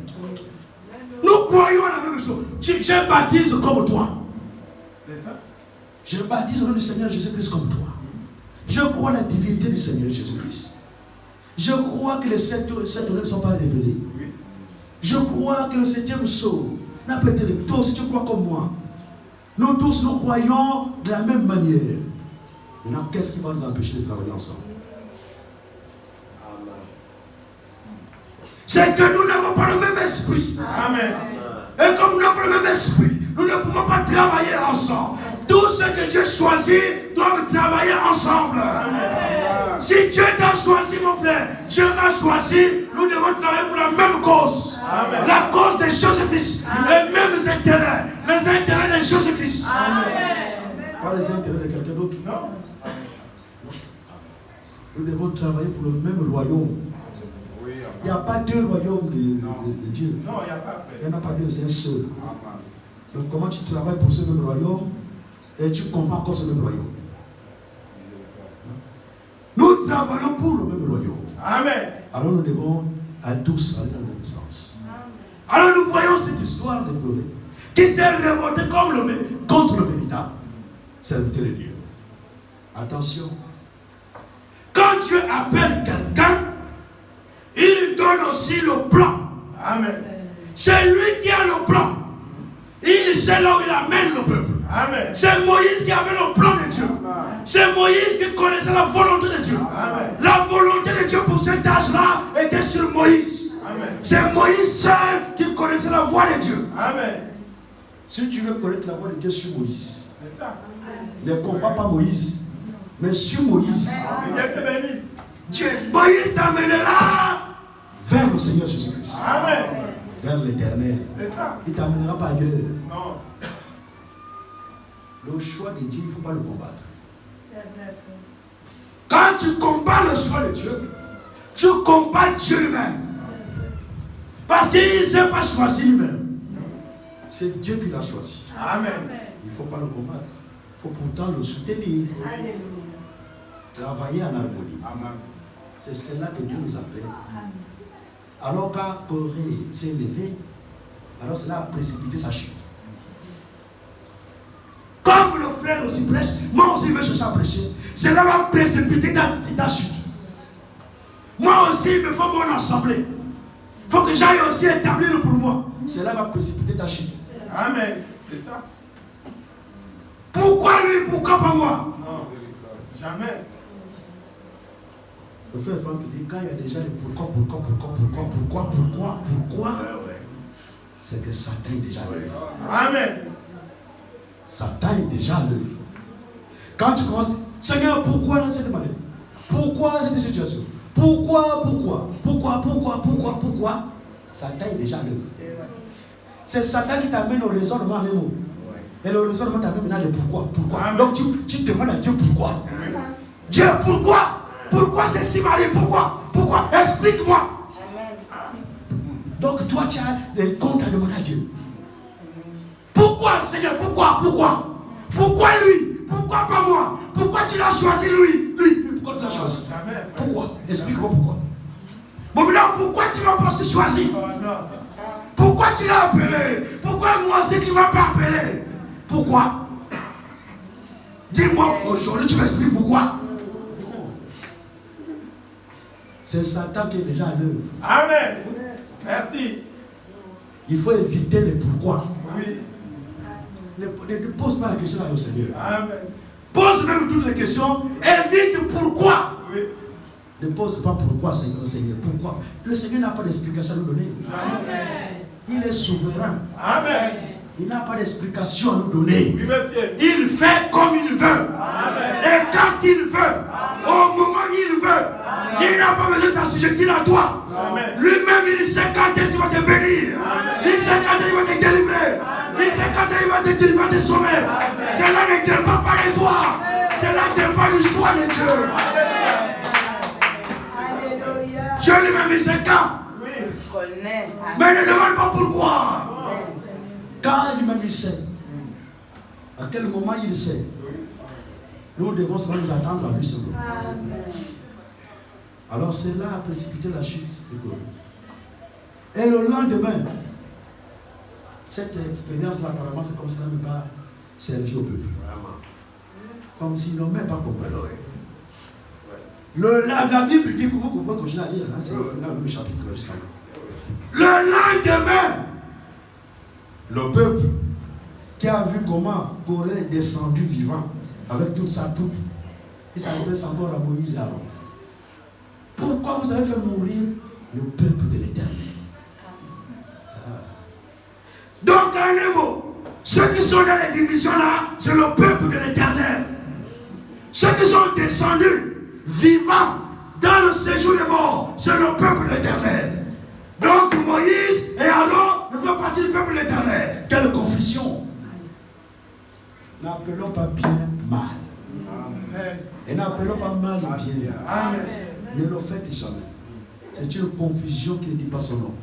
Nous croyons à la même chose. Je baptise comme toi. C'est ça. Je baptise au nom du Seigneur Jésus-Christ comme toi. Je crois à la divinité du Seigneur Jésus-Christ. Je crois que les sept ne sont pas révélés. Oui. Je crois que le septième sceau n'a pas été révélé. Toi aussi tu crois comme moi. Nous tous nous croyons de la même manière. Maintenant, qu'est-ce qui va nous empêcher de travailler ensemble? C'est que nous n'avons pas le même esprit. Amen. Et comme nous n'avons pas le même esprit, nous ne pouvons pas travailler ensemble. Tous ceux que Dieu choisit doivent travailler ensemble. Amen. Si Dieu t'a choisi, mon frère, Dieu m'a choisi, nous devons travailler pour la même cause. Amen. La cause de Jésus-Christ. Les mêmes intérêts. Les intérêts de Jésus-Christ. Pas les intérêts de quelqu'un d'autre. Non. Nous devons travailler pour le même royaume. Oui. Il n'y a pas deux royaumes de Dieu. Non, il n'y a pas Il fait. n'y en a pas deux, c'est un seul. Amen. Donc comment tu travailles pour ce même royaume et tu combats encore ce même royaume? Nous travaillons pour le même royaume. Amen. Alors nous devons à tous aller dans le même sens. Alors nous voyons cette histoire de Corée qui s'est révolté contre le véritable serviteur de Dieu. Attention. Quand Dieu appelle quelqu'un, il donne aussi le plan. Amen. C'est lui qui a le plan. Il sait là où il amène le peuple. Amen. C'est Moïse qui avait le plan de Dieu. C'est Moïse qui connaissait la volonté de Dieu. Amen. La volonté pour cet âge-là était sur Moïse. Amen. C'est Moïse seul qui connaissait la voix de Dieu. Amen. Si tu veux connaître la voix de Dieu sur Moïse, C'est ça. ne combat pas Moïse, mais sur Moïse. Que Dieu te bénisse. Dieu, Moïse t'amènera vers le Seigneur Jésus-Christ, Amen. vers l'éternel. C'est ça. Il ne t'amènera pas ailleurs. Non. Le choix de Dieu, il ne faut pas le combattre. C'est vrai. Quand tu combats le choix de Dieu, tu combats Dieu lui-même. Parce qu'il ne s'est pas choisi lui-même. C'est Dieu qui l'a choisi. Amen. Il ne faut pas le combattre. Il faut pourtant le soutenir. Alléluia. Travailler en harmonie. Amen. C'est cela que Dieu nous appelle. Alors quand Corée s'est levé, alors cela a précipité sa chute. Comme le frère aussi prêche, moi aussi je vais chercher à prêcher. Cela va précipiter ta chute. Moi aussi, il me faut mon assemblée. Il faut que j'aille aussi établir pour moi. Cela va précipiter ta chute. Amen. C'est ça. Pourquoi lui? Pourquoi pas moi? Non. Jamais. Le frère Franck dit, quand il y a déjà les pourquoi, c'est que Satan est déjà levé. Amen. Satan est déjà levé. Quand tu commences, Seigneur, pourquoi dans cette manière? Pourquoi cette situation? Pourquoi? Satan est déjà levé. C'est Satan qui t'amène au raisonnement en un mot. Et le raisonnement t'amène maintenant le pourquoi. Amen. Donc tu demandes à Dieu pourquoi. Dieu, pourquoi? Pourquoi c'est si marié? Pourquoi? Explique-moi. Donc toi tu as des comptes à demander à Dieu. Pourquoi Seigneur? Pourquoi lui? Pourquoi pas moi? Pourquoi tu l'as choisi lui? Pourquoi tu l'as choisi? Jamais. Pourquoi? Explique-moi pourquoi. Bon maintenant pourquoi tu m'as pas choisi? Oh, non. Pourquoi tu l'as appelé? Pourquoi moi aussi tu ne m'as pas appelé? Pourquoi? Dis-moi aujourd'hui, tu m'expliques pourquoi? C'est Satan qui est déjà à l'œuvre. Amen. Merci. Il faut éviter les pourquoi. Oui. Ne pose pas la question au Seigneur. Amen. Pose même toutes les questions. Évite pourquoi. Oui. Ne pose pas pourquoi, Seigneur. Pourquoi? Le Seigneur n'a pas d'explication à nous donner. Amen. Il est souverain. Amen. Il n'a pas d'explication à nous donner. Oui, monsieur. Il fait comme il veut. Amen. Et quand il veut, au moment où il veut, il n'a pas besoin de s'assujettir à toi. Amen. Lui-même, il sait quand est-ce qu'il va te bénir. Il sait quand est-ce qu'il va te délivrer. Il sait quand est-ce qu'il va te sauver. Cela ne dépend pas de toi. Cela dépend du choix de Dieu. Alléluia. Dieu lui-même, il sait quand. Oui. Mais ne demande pas pourquoi. Quand lui-même, il sait. À quel moment il sait. Nous devons seulement nous attendre à lui simplement. Amen. Alors cela a précipité la chute de Corée. Et le lendemain, cette expérience-là, apparemment, c'est comme ça n'a même pas servi au peuple. Comme s'ils n'ont même pas compris. La Bible dit que vous pouvez continuer à lire, hein, c'est dans le même chapitre jusqu'à là. Le lendemain, le peuple qui a vu comment Corée est descendu vivant avec toute sa troupe, il s'adresse encore à Moïse et Aaron. Pourquoi vous avez fait mourir le peuple de l'Éternel? Donc, en un mot, ceux qui sont dans les divisions là, c'est le peuple de l'Éternel. Ceux qui sont descendus, vivants, dans le séjour des morts, c'est le peuple de l'Éternel. Donc, Moïse et Aaron ne font partie du peuple de l'Éternel. Quelle confusion! N'appelons pas bien mal. Amen. Et n'appelons pas mal bien. Amen. Ne le faites jamais. C'est une confusion qui ne dit pas son nom.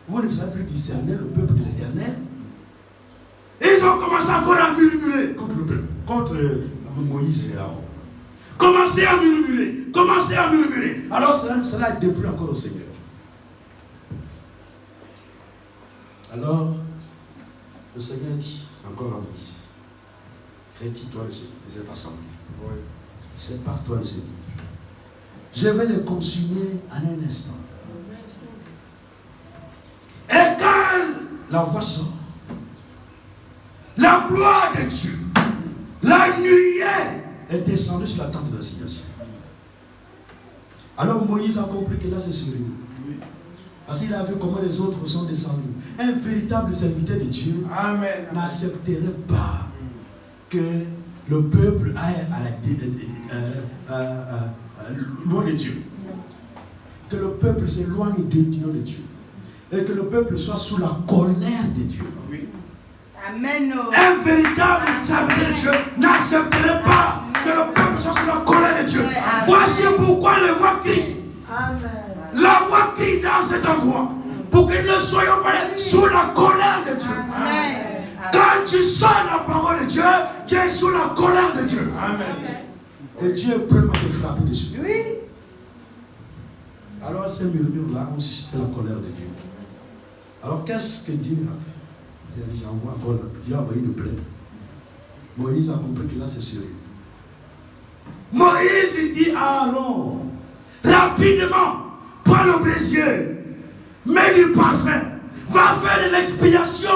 Vous ne savez plus discerner le peuple de l'Éternel. Ils ont commencé encore à murmurer contre le peuple, contre Moïse et Aaron. Commencez à murmurer. Alors cela est déplu encore au Seigneur. Alors, le Seigneur dit encore à Moïse, retire-toi de cette assemblée. Oui. Sépare-toi de ce peuple. Je vais les consumer en un instant. Et quand la voix sort, la gloire de Dieu, la nuée est descendue sur la tente de l'assignation. Alors Moïse a compris que là c'est sérieux. Parce qu'il a vu comment les autres sont descendus. Un véritable serviteur de Dieu n'accepterait pas que le peuple aille loin de Dieu. Que le peuple s'éloigne de Dieu. Et que le peuple soit sous la colère de Dieu. Amen. Un véritable serviteur de Dieu n'accepterait pas que le peuple soit sous la colère de Dieu. Voici pourquoi les voix crient. La voix crie dans cet endroit pour que nous ne soyons pas sous la colère de Dieu. Quand tu sens la parole de Dieu, tu es sous la colère de Dieu. Et Dieu est prêt à te frapper dessus. Oui. Alors ces murmures-là ont suscité la colère de Dieu. Alors qu'est-ce que Dieu a fait? Dieu a envoyé une plaie. Moïse a compris que là c'est sérieux. Moïse dit à Aaron, rapidement, prends le brésier, mets du parfum, va faire de l'expiation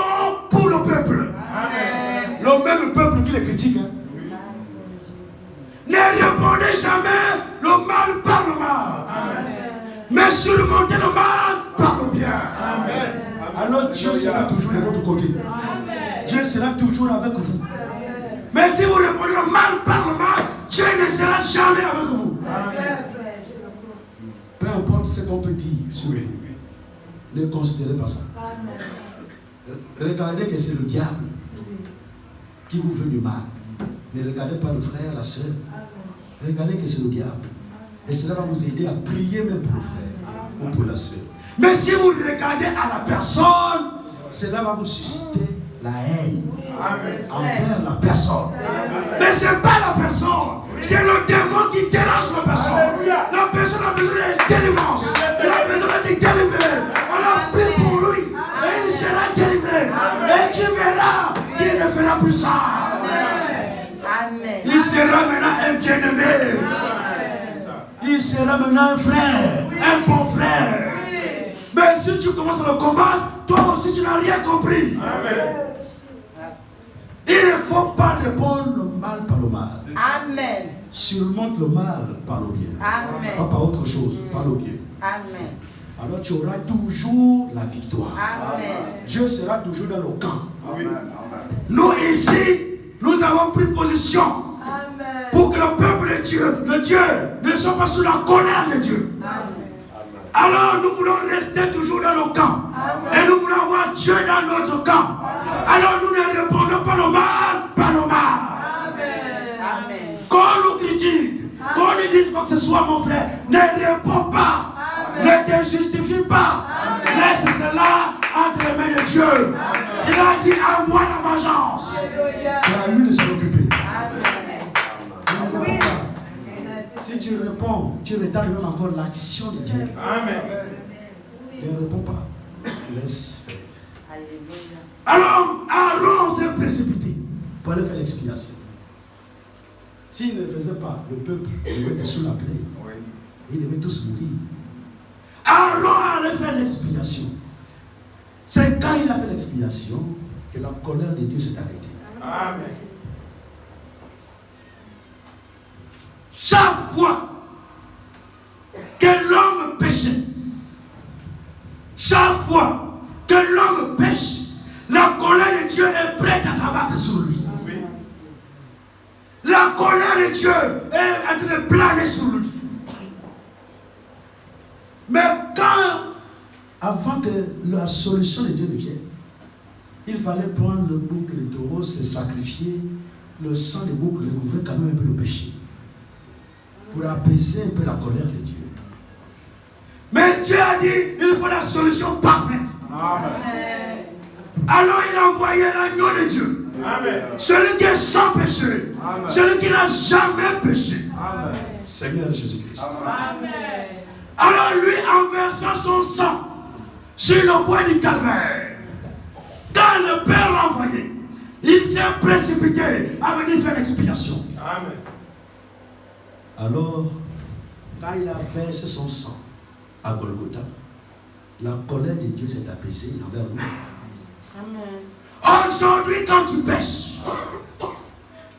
pour le peuple. Amen. Le même peuple qui les critique. Hein. Ne répondez jamais le mal par le mal. Amen. Mais surmontez le mal par le bien. Amen. Alors Dieu sera toujours de votre côté. Amen. Dieu sera toujours avec vous. Mais si vous répondez le mal par le mal, Dieu ne sera jamais avec vous. Amen. Peu importe ce qu'on peut dire sur vous, ne considérez pas ça. Amen. Regardez que c'est le diable qui vous veut du mal. Ne regardez pas le frère, la soeur. Regardez que c'est le diable. Et cela va vous aider à prier même pour le frère ou pour la soeur. Mais si vous regardez à la personne, cela va vous susciter la haine envers la personne. Mais ce n'est pas la personne, c'est le démon qui dérange la personne. La personne a besoin de délivrance. Il a besoin d'être délivré. On a pris pour lui et il sera délivré. Et tu verras qu'il ne fera plus ça. Amen. Il sera maintenant un bien-aimé. Il sera maintenant un frère, un bon frère. Mais si tu commences à le combattre, toi aussi tu n'as rien compris. Amen. Il ne faut pas répondre le mal par le mal. Amen. Surmonte le mal par le bien. Amen. Pas par autre chose, par le bien. Amen. Alors tu auras toujours la victoire. Amen. Dieu sera toujours dans le camp. Amen. Nous ici, nous avons pris position. Amen. Pour que le peuple de Dieu, le Dieu, ne soit pas sous la colère de Dieu. Amen. Alors nous voulons rester toujours dans le camp. Amen. Et nous voulons avoir Dieu dans notre camp. Amen. Alors nous ne répondons pas le mal par le mal. Amen. Qu'on nous critique, qu'on nous dise que ce soit mon frère, ne réponds pas. Amen. Ne te justifie pas. Amen. Laisse cela entre les mains de Dieu. Amen. Il a dit à moi la vengeance. C'est à lui de s'en occuper. Oui. Si tu réponds, tu retardes même encore l'action de Dieu. Amen. Ne réponds pas. Laisse faire. Alléluia. Alors, Aaron s'est précipité pour aller faire l'expiation. S'il ne faisait pas, le peuple devait être sous la plaie. Oui. Ils devaient tous mourir. Aaron allait faire l'expiation. C'est quand il a fait l'expiation que la colère de Dieu s'est arrêtée. Amen. Chaque fois que l'homme péchait, chaque fois que l'homme pêche, la colère de Dieu est prête à s'abattre sur lui. Oui. La colère de Dieu est en train de planer sur lui. Mais avant que la solution de Dieu ne vienne, il fallait prendre le bouc de taureau, se sacrifier, le sang de bouc recouvrait quand même un peu le péché, pour apaiser un peu la colère de Dieu. Mais Dieu a dit, il faut la solution parfaite. Amen. Alors il a envoyé l'agneau de Dieu. Amen. Celui qui est sans péché. Amen. Celui qui n'a jamais péché. Amen. Seigneur Jésus-Christ. Amen. Alors lui, en versant son sang sur le bois du calvaire, quand le Père l'a envoyé, il s'est précipité à venir faire l'expiation. Amen. Alors, quand il a versé son sang à Golgotha, la colère de Dieu s'est apaisée envers nous. Amen. Aujourd'hui, quand tu pêches,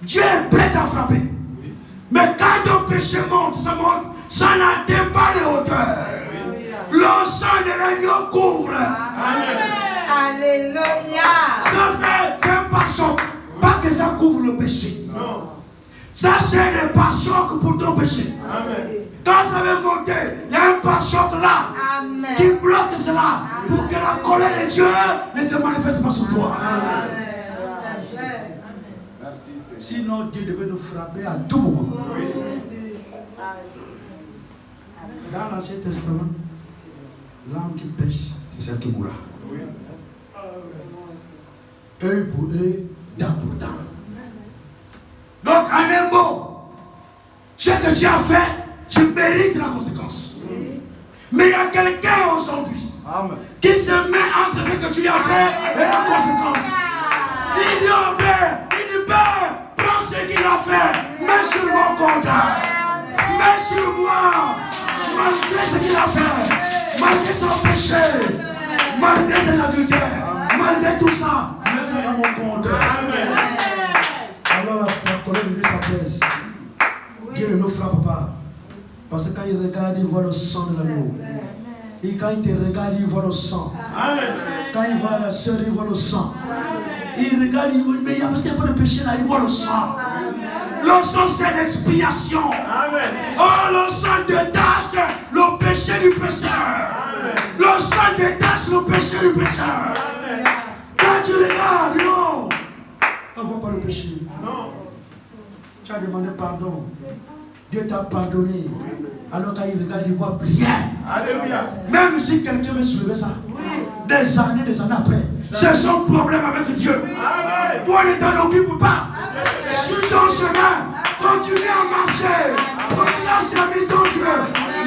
Dieu est prêt à frapper. Mais quand ton péché monte, ça monte, ça n'atteint pas les hauteurs. Le sang de l'agneau couvre. Alléluia. Ça fait, c'est un pare-choc. Pas que ça couvre le péché. Non. Ça, c'est un pare-choc pour ton péché. Amen. Quand ça va monter, il y a un pare-choc là Amen. qui bloque cela pour que la colère de Dieu ne se manifeste pas sur toi. Merci, Seigneur. Sinon, Dieu devait nous frapper à tout moment. Dans l'Ancien Testament, l'âme qui pêche, c'est celle qui mourra. Oui. Œil pour œil, dent pour dent. Donc, en un mot, ce que tu as fait, tu mérites la conséquence. Mais il y a quelqu'un aujourd'hui Amen. qui se met entre ce que tu as fait et la conséquence. Il dit au Père, il dit Père, prends ce qu'il a fait, mets sur mon compte, mets sur moi, malgré ce qu'il a fait, malgré ton péché, malgré ses adultères, malgré tout ça, mets ça dans mon compte. Amen. Alors la colère de Dieu s'apaise. Dieu ne nous frappe pas. Parce que quand il regarde, il voit le sang de l'agneau. Et quand il te regarde, il voit le sang. Amen. Quand il voit la sœur, il voit le sang. Il regarde, il voit, mais parce qu'il n'y a pas de péché là, il voit le sang. Le sang, c'est l'expiation. Amen. Oh, le sang détache le péché du pécheur. Le sang détache le péché du pécheur. Amen. Quand tu regardes, non, on ne voit pas le péché. Non. Tu as demandé pardon. Dieu t'a pardonné. Alors quand il regarde, il voit rien. Alléluia. Même si quelqu'un veut soulever ça, des années après, c'est son problème avec Dieu. Amen. Toi, ne t'en occupe pas. Suis ton chemin. Continue à marcher. Continue à servir ton Dieu.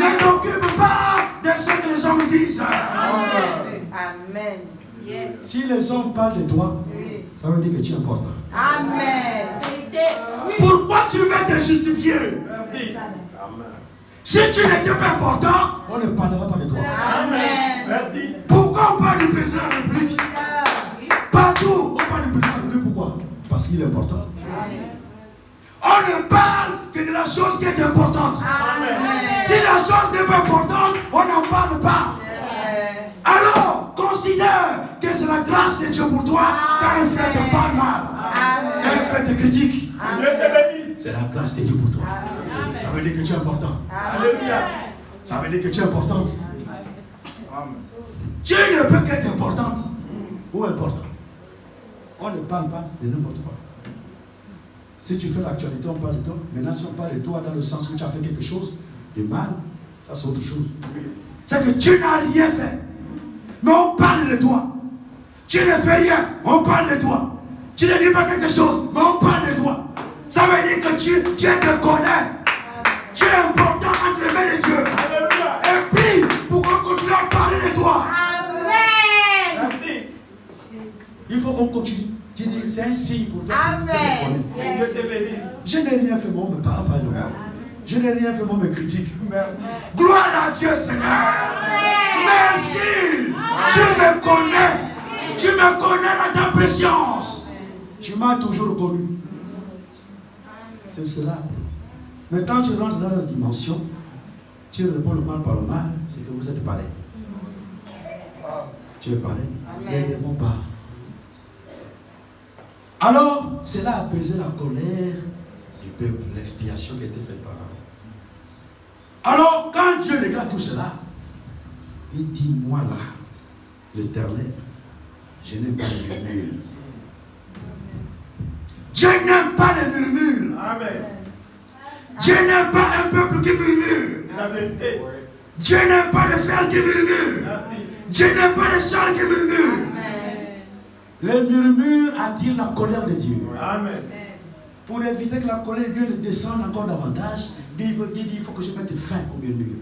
Ne t'occupe pas de ce que les hommes disent. Amen. Si les hommes parlent de toi, ça veut dire que tu es important. Amen. Pourquoi tu veux te justifier? Merci. Amen. Si tu n'étais pas important, on ne parlera pas de toi. Amen. Merci. Pourquoi on parle du président de la République? Partout, on parle du président de la République. Pourquoi? Parce qu'il est important. On ne parle que de la chose qui est importante. Amen. Si la chose n'est pas importante, on n'en parle pas. Alors, considère que c'est la grâce de Dieu pour toi quand un frère te parle mal, quand un frère te critique. Dieu te bénisse. C'est la grâce de Dieu pour toi. Ça veut dire que tu es important. Alléluia. Ça veut dire que tu es importante. Amen. Tu ne peux qu'être importante ou important. On ne parle pas de n'importe quoi. Si tu fais l'actualité, on parle de toi. Maintenant, si on parle de toi dans le sens où tu as fait quelque chose de mal, ça c'est autre chose. C'est que tu n'as rien fait. Mais on parle de toi. Tu ne fais rien, on parle de toi. Tu ne dis pas quelque chose, mais on parle de toi. Ça veut dire que tu te connais. Tu es important entre les mains de Dieu. Alléluia. Et puis, pour qu'on continue à parler de toi, Amen. Merci. il faut qu'on continue. Tu dis, c'est un signe pour toi. Amen. Que je connais. Dieu te bénisse. Je n'ai rien fait, moi, on me parle pas de moi. Je n'ai rien fait, moi, on me critique. Merci. Gloire à Dieu, Seigneur. Merci. Tu me connais. Tu me connais dans ta préscience. Tu m'as toujours connu. C'est cela. Mais quand tu rentres dans la dimension, tu réponds le mal par le mal, c'est que vous êtes pareil. Tu es pareil. Ne réponds pas. Alors, cela a apaisé la colère du peuple, l'expiation qui a été faite par eux. Alors, quand Dieu regarde tout cela, il dit, moi là, l'Éternel, je n'aime pas les murmures. Dieu n'aime pas les murmures. Amen. Dieu n'aime pas un peuple qui murmure. C'est la vérité. Dieu n'aime pas les frères qui murmurent. Merci. Dieu n'aime pas les sœurs qui murmurent. Les murmures attirent la colère de Dieu. Amen. Pour éviter que la colère de Dieu ne descende encore davantage, Dieu dit il faut que je mette fin aux murmures.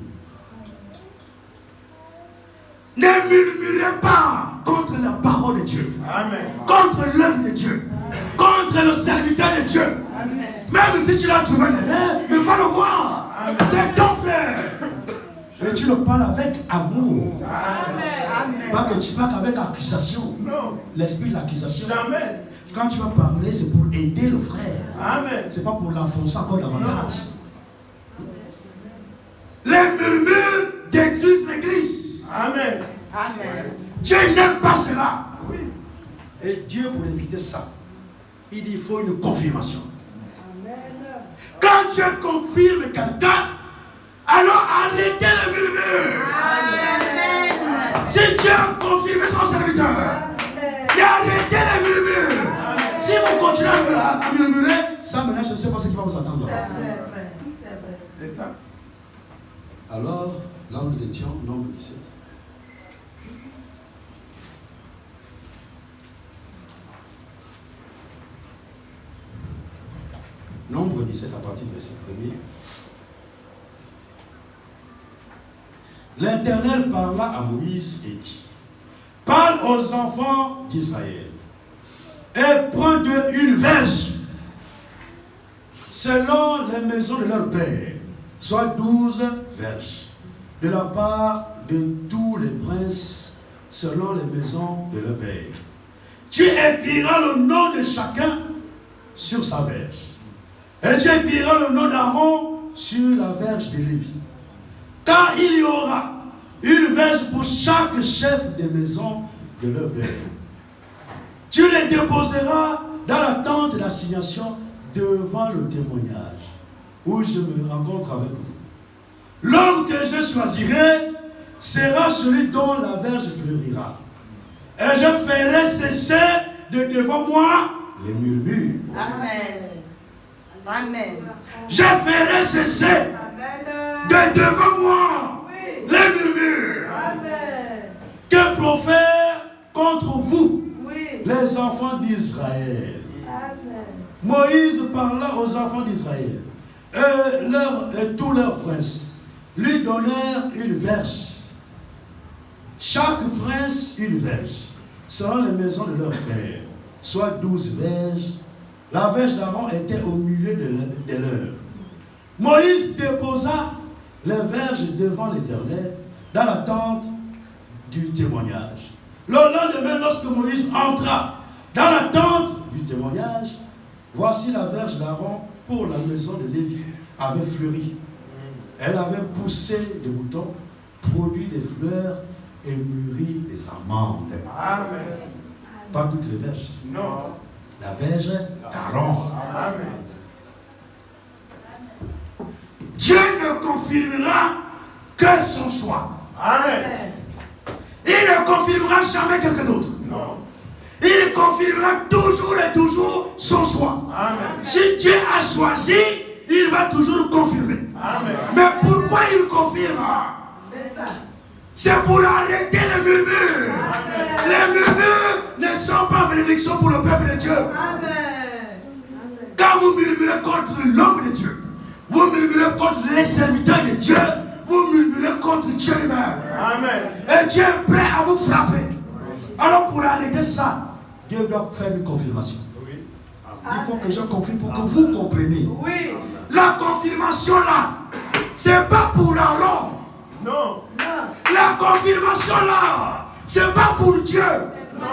Ne murmurez pas contre la parole de Dieu, Amen. contre l'œuvre de Dieu, contre le serviteur de Dieu. Même si tu l'as trouvé une erreur, mais va le voir. C'est ton frère. Et tu le parles avec amour. Pas que tu parles avec accusation. Non. L'esprit de l'accusation. Jamais. Quand tu vas parler, c'est pour aider le frère. Amen. C'est pas pour l'enfoncer encore davantage. Les murmures détruisent l'église. Amen. Amen. Dieu n'aime pas cela. Oui. Et Dieu, pour éviter ça, il dit il faut une confirmation. Amen. Quand Dieu confirme quelqu'un, alors arrêtez le murmure. Amen. Si Dieu a confirmé son serviteur, il a arrêté les murmures. Si vous continuez à murmurer, ça maintenant je ne sais pas ce qui va vous attendre. C'est vrai, frère. C'est vrai. C'est ça. Alors, là où nous étions, nombre 17. Nombre 17 à partir du verset 1er. L'Éternel parla à Moïse et dit, parle aux enfants d'Israël et prends d'eux une verge selon les maisons de leur père, soit 12 verges, de la part de tous les princes selon les maisons de leur père. Tu écriras le nom de chacun sur sa verge. Et tu écriras le nom d'Aaron sur la verge de Lévi. Car il y aura une verge pour chaque chef de maison de leur père. Tu les déposeras dans la tente d'assignation devant le témoignage où je me rencontre avec vous. L'homme que je choisirai sera celui dont la verge fleurira. Et je ferai cesser de devant moi les murmures. Amen. Amen. Je ferai cesser de devant moi les murmures que profèrent contre vous les enfants d'Israël. Moïse parla aux enfants d'Israël et tous leurs princes lui donnèrent une verge. Chaque prince une verge, selon les maisons de leur père, soit 12 verges. La verge d'Aaron était au milieu de leur. Moïse déposa les verges devant l'Éternel dans la tente du témoignage. Le lendemain, lorsque Moïse entra dans la tente du témoignage, voici la verge d'Aaron pour la maison de Lévi avait fleuri. Elle avait poussé des boutons, produit des fleurs et mûri des amandes. Amen. Pas toutes les verges. Non. La verge d'Aaron. Amen. Dieu ne confirmera que son choix. Amen. Il ne confirmera jamais quelqu'un d'autre. Non. Il confirmera toujours et toujours son choix. Amen. Si Dieu a choisi, il va toujours confirmer. Amen. Mais pourquoi il confirme? C'est ça. C'est pour arrêter les murmures. Les murmures ne sont pas bénédiction pour le peuple de Dieu. Amen. Quand vous murmurez contre l'homme de Dieu, vous murmurez contre les serviteurs de Dieu, vous murmurez contre Dieu lui-même. Amen. Et Dieu est prêt à vous frapper. Alors pour arrêter ça, Dieu doit faire une confirmation. Oui. Il faut que je confirme pour que vous compreniez. Oui. La confirmation là, c'est pas pour Aaron. Non. La confirmation là, c'est pas pour Dieu. Non.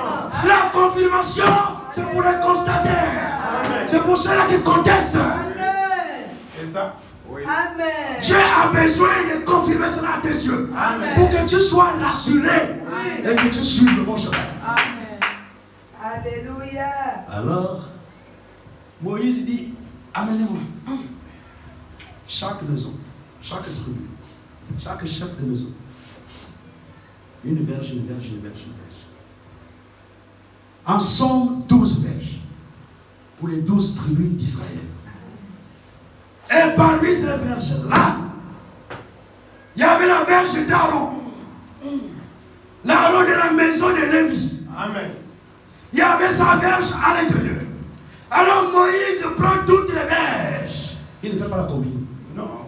La confirmation, c'est pour les constateurs. Amen. C'est pour ceux-là qui contestent. Amen. C'est ça. Oui. Amen. Dieu a besoin de confirmer cela à tes yeux. Amen. Pour que tu sois rassuré Oui. et que tu suives le bon chemin. Amen. Alléluia. Alors, Moïse dit, amenez-moi chaque maison, chaque tribu, chaque chef de maison. Une verge, une verge, une verge, une verge. En somme, 12 verges pour les 12 tribus d'Israël. Et parmi ces verges-là, il y avait la verge d'Aaron. L'Aaron de la maison de Lévi. Amen. Il y avait sa verge à l'intérieur. Alors Moïse prend toutes les verges. Il ne fait pas la combine. Non.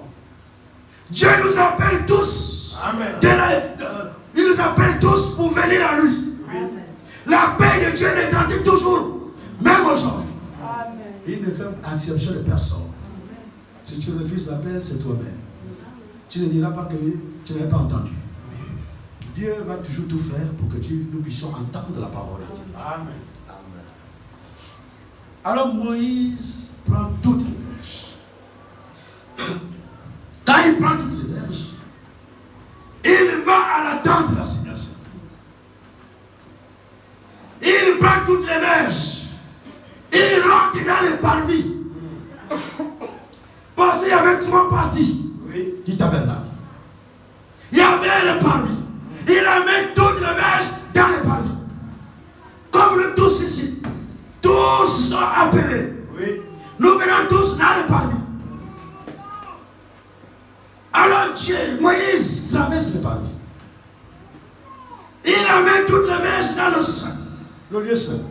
Dieu nous appelle tous. Amen. Il nous appelle tous pour venir à lui. Oui. La paix de Dieu l'étendit toujours, même aujourd'hui. Amen. Il ne fait exception de personne. Si tu refuses l'appel, c'est toi-même. Tu ne diras pas que tu n'avais pas entendu. Dieu va toujours tout faire pour que nous puissions entendre la parole de Dieu. Amen. Alors Moïse prend toutes les verges. Quand il prend toutes les verges, tente d'assignation. Il prend toutes les verges. Il rentre dans les parvis. Parce qu'il y avait 3 parties du tabernacle. Il y avait les parvis. Il amène toutes les verges dans les parvis. Comme nous tous ici. Tous sont appelés. Nous venons tous dans les parvis. Alors Dieu, Moïse traverse les parvis. Il amène toutes les verges dans le saint. Le lieu saint.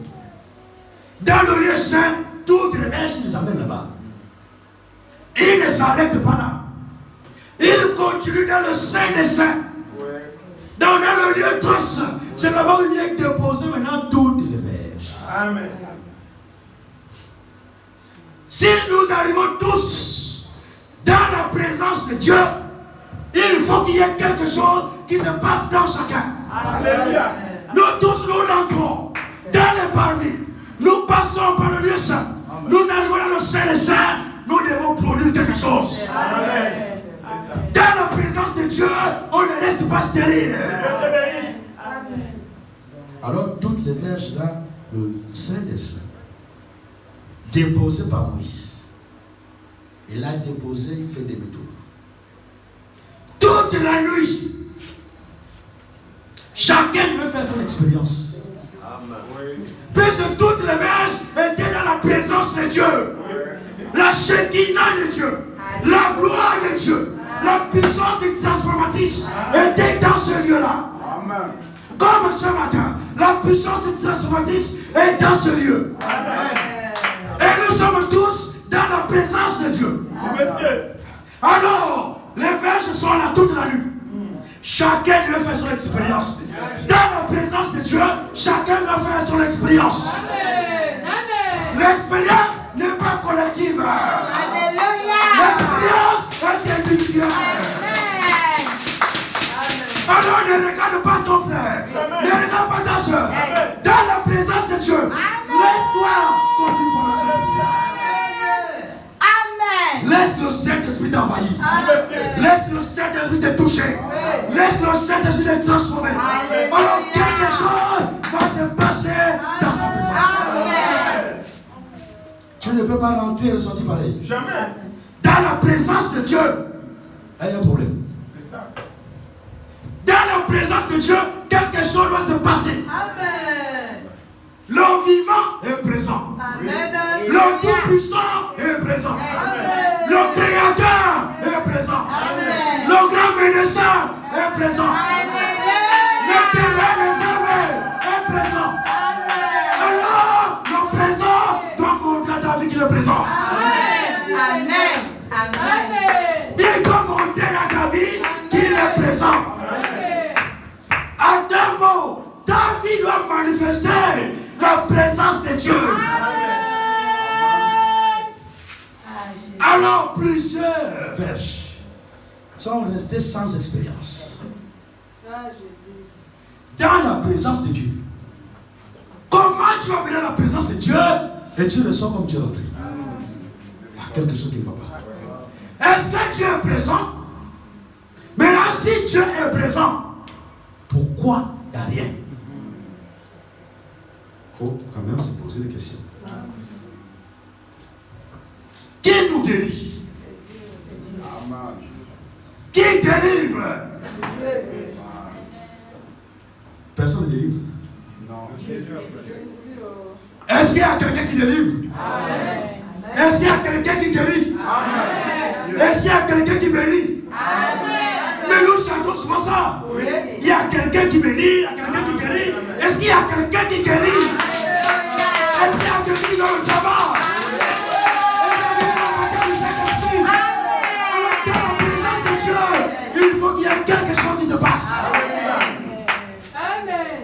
Dans le lieu saint, toutes les verges, il les amène là-bas. Il ne s'arrête pas là. Il continue dans le saint des saints. Dans le lieu très saint. C'est là-bas où il vient déposer maintenant toutes les verges. Amen. Si nous arrivons tous dans la présence de Dieu, il faut qu'il y ait quelque chose qui se passe dans chacun. Alléluia. Nous tous nous rentrons dans les parvis. Nous passons par le lieu saint. Nous arrivons dans le saint des saints. Nous devons produire quelque chose. Amen. Dans la présence de Dieu, on ne reste pas stérile. Alors toutes les verges là, le saint des saints, déposé par Moïse. Il a déposé, il fait demi-tour. Toute la nuit, chacun devait faire son expérience. Puisque toutes les verges étaient dans la présence de Dieu. La Shekinah de Dieu, la gloire de Dieu, la puissance transformatrice était dans ce lieu-là. Comme ce matin, la puissance transformatrice est dans ce lieu. Et nous sommes tous dans la présence de Dieu. Alors, les verges sont là toute la nuit. Chacun doit faire son expérience. Dans la présence de Dieu, chacun doit faire son expérience. L'expérience n'est pas collective. L'expérience est individuelle. Alors ne regarde pas ton frère. Ne regarde pas ta soeur. Dans la présence de Dieu, laisse-toi conduire par le Saint-Esprit. Laisse le Saint-Esprit t'envahir. Laisse le Saint-Esprit te toucher. Laisse le Saint-Esprit te transformer. Alors quelque chose va se passer dans sa présence. Tu ne peux pas rentrer et ressortir pareil. Jamais. Dans la présence de Dieu, il y a un problème. C'est ça. Dans la présence de Dieu, quelque chose doit se passer. Amen. Le vivant est présent. Amen. Le Tout-Puissant est présent. Amen. Le Créateur est présent. Amen. Le Grand Médecin est présent. L'Éternel des armées est présent. Alors, le présent doit montrer à ta vie qu'il est présent. Il doit montrer à ta vie qu'il est présent. À d'un mot, ta vie doit manifester la présence de Dieu. Alors plusieurs verges sont restés sans expérience. Dans la présence de Dieu. Comment tu vas venir dans la présence de Dieu et tu ressens comme tu es rentré? Il y a quelque chose qui ne va pas. Est-ce que Dieu est présent? Maintenant, si Dieu est présent, pourquoi il n'y a rien? Il faut quand même se poser des questions. Qui nous guérit? Qui délivre? Personne ne délivre. Est-ce qu'il y a quelqu'un qui délivre? Est-ce qu'il y a quelqu'un qui guérit? Est-ce qu'il y a quelqu'un qui bénit? Mais nous chantons souvent ça. Il y a quelqu'un qui bénit, il y a quelqu'un qui guérit. Est-ce qu'il y a quelqu'un qui guérit? Est-ce qu'il y a quelqu'un qui donne le sabbat? Dans la présence de Dieu, il faut qu'il y ait quelque chose qui se passe. Amen.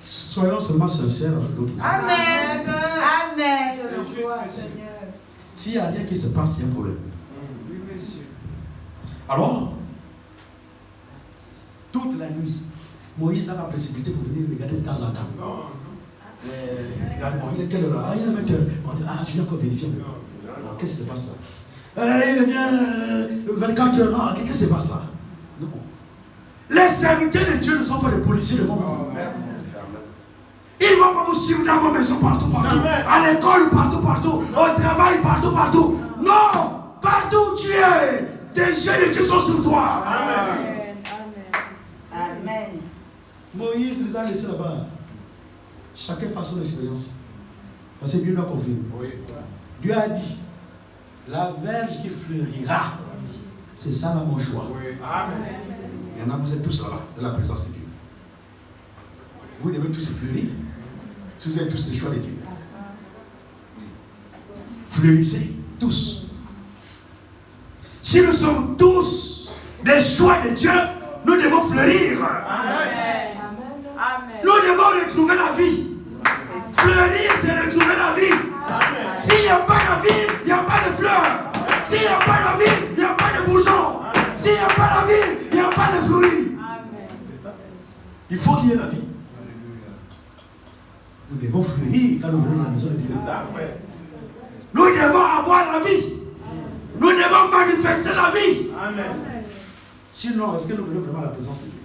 Soyons seulement sincères avec l'autre. Amen. Amen. S'il n'y a rien qui se passe, il y a un problème. Alors, toute la nuit, Moïse n'a pas précipité pour venir regarder de temps en temps. Regarde, bon, il est quelle heure? Il est 20h. On dit, je viens encore vérifier. Qu'est-ce qui se passe là? Il vient 24h. Qu'est-ce qui se passe là? Non. Les serviteurs de Dieu ne sont pas des policiers devant vous. Merci. Ils ne vont pas vous suivre dans vos maisons partout. À l'école, partout. Au travail, partout. Non! Partout où tu es, des yeux de Dieu sont sur toi. Amen. Amen. Moïse les a laissés là-bas. Chacun fasse son expérience. Parce que Dieu doit confirmer. Oui. Dieu a dit, la verge qui fleurira, c'est ça là mon choix. Oui. Amen. Il y en a, vous êtes tous là, dans la présence de Dieu. Vous devez tous fleurir. Si vous êtes tous les choix de Dieu. Fleurissez, tous. Si nous sommes tous des choix de Dieu, nous devons fleurir. Amen. Nous devons retrouver la vie. Fleurir, c'est retrouver la vie. S'il n'y a pas de vie, il n'y a pas de fleurs. S'il n'y a pas de vie, il n'y a pas de bourgeons. S'il n'y a pas de vie, il n'y a pas de fruits. Il faut qu'il y ait la vie. Nous devons fleurir quand nous venons dans la maison de Dieu. Nous devons avoir la vie. Nous devons manifester la vie. Amen. Sinon, est-ce que nous venons vraiment à la présence de Dieu?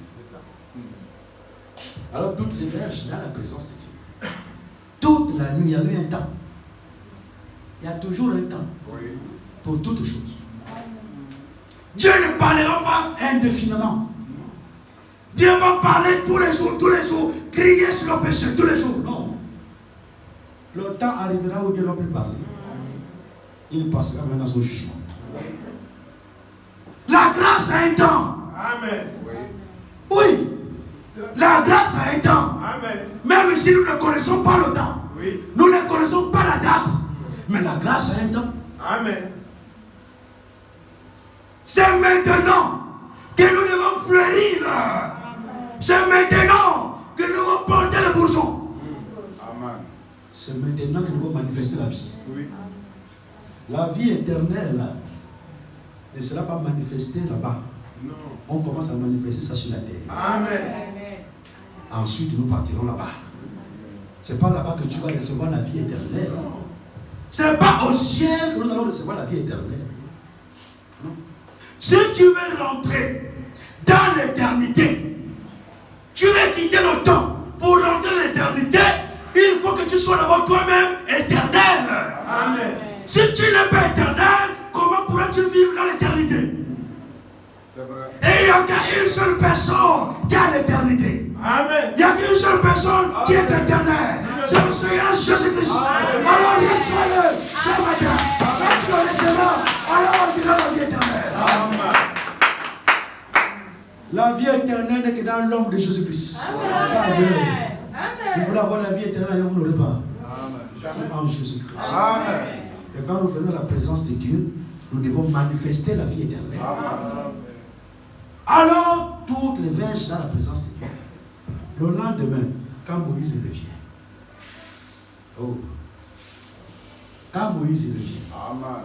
Alors, toutes les verges dans la présence de Dieu. Toute la nuit, il y a eu un temps. Il y a toujours un temps pour toutes choses. Dieu ne parlera pas indéfiniment. Dieu va parler tous les jours, crier sur le péché tous les jours. Non. Le temps arrivera où Dieu ne va plus parler. Il passera maintenant son jugement. La grâce a un temps. Amen. Oui. La grâce a un temps. Amen. Même si nous ne connaissons pas le temps. Oui. Nous ne connaissons pas la date. Mais la grâce a un temps. Amen. C'est maintenant que nous devons fleurir. C'est maintenant que nous devons porter le bourgeon. Amen. C'est maintenant que nous devons manifester la vie. Oui. La vie éternelle ne sera pas manifestée là-bas. Non. On commence à manifester ça sur la terre. Amen. Ensuite, nous partirons là-bas. Ce n'est pas là-bas que tu vas recevoir la vie éternelle. Ce n'est pas au ciel que nous allons recevoir la vie éternelle. Non. Si tu veux rentrer dans l'éternité, tu veux quitter le temps pour rentrer dans l'éternité, il faut que tu sois d'abord toi-même éternel. Amen. Si tu n'es pas éternel, comment pourras-tu vivre dans l'éternité? C'est vrai. Et il n'y a qu'une seule personne qui a l'éternité. Amen. Il n'y a qu'une seule personne qui est éternelle. C'est le Seigneur Jésus-Christ. Alors reçois-le ce matin. Parce que le Seigneur, alors tu as la vie éternelle. Amen. La vie éternelle n'est que dans l'homme de Jésus-Christ. Pas ailleurs. Vous voulez avoir la vie éternelle, vous ne l'aurez pas. C'est en Jésus-Christ. Amen. Et quand nous venons à la présence de Dieu, nous devons manifester la vie éternelle. Amen. Alors, toutes les verges dans la présence de Dieu. Le lendemain, quand Moïse revient. Oh. Quand Moïse revient. Amen.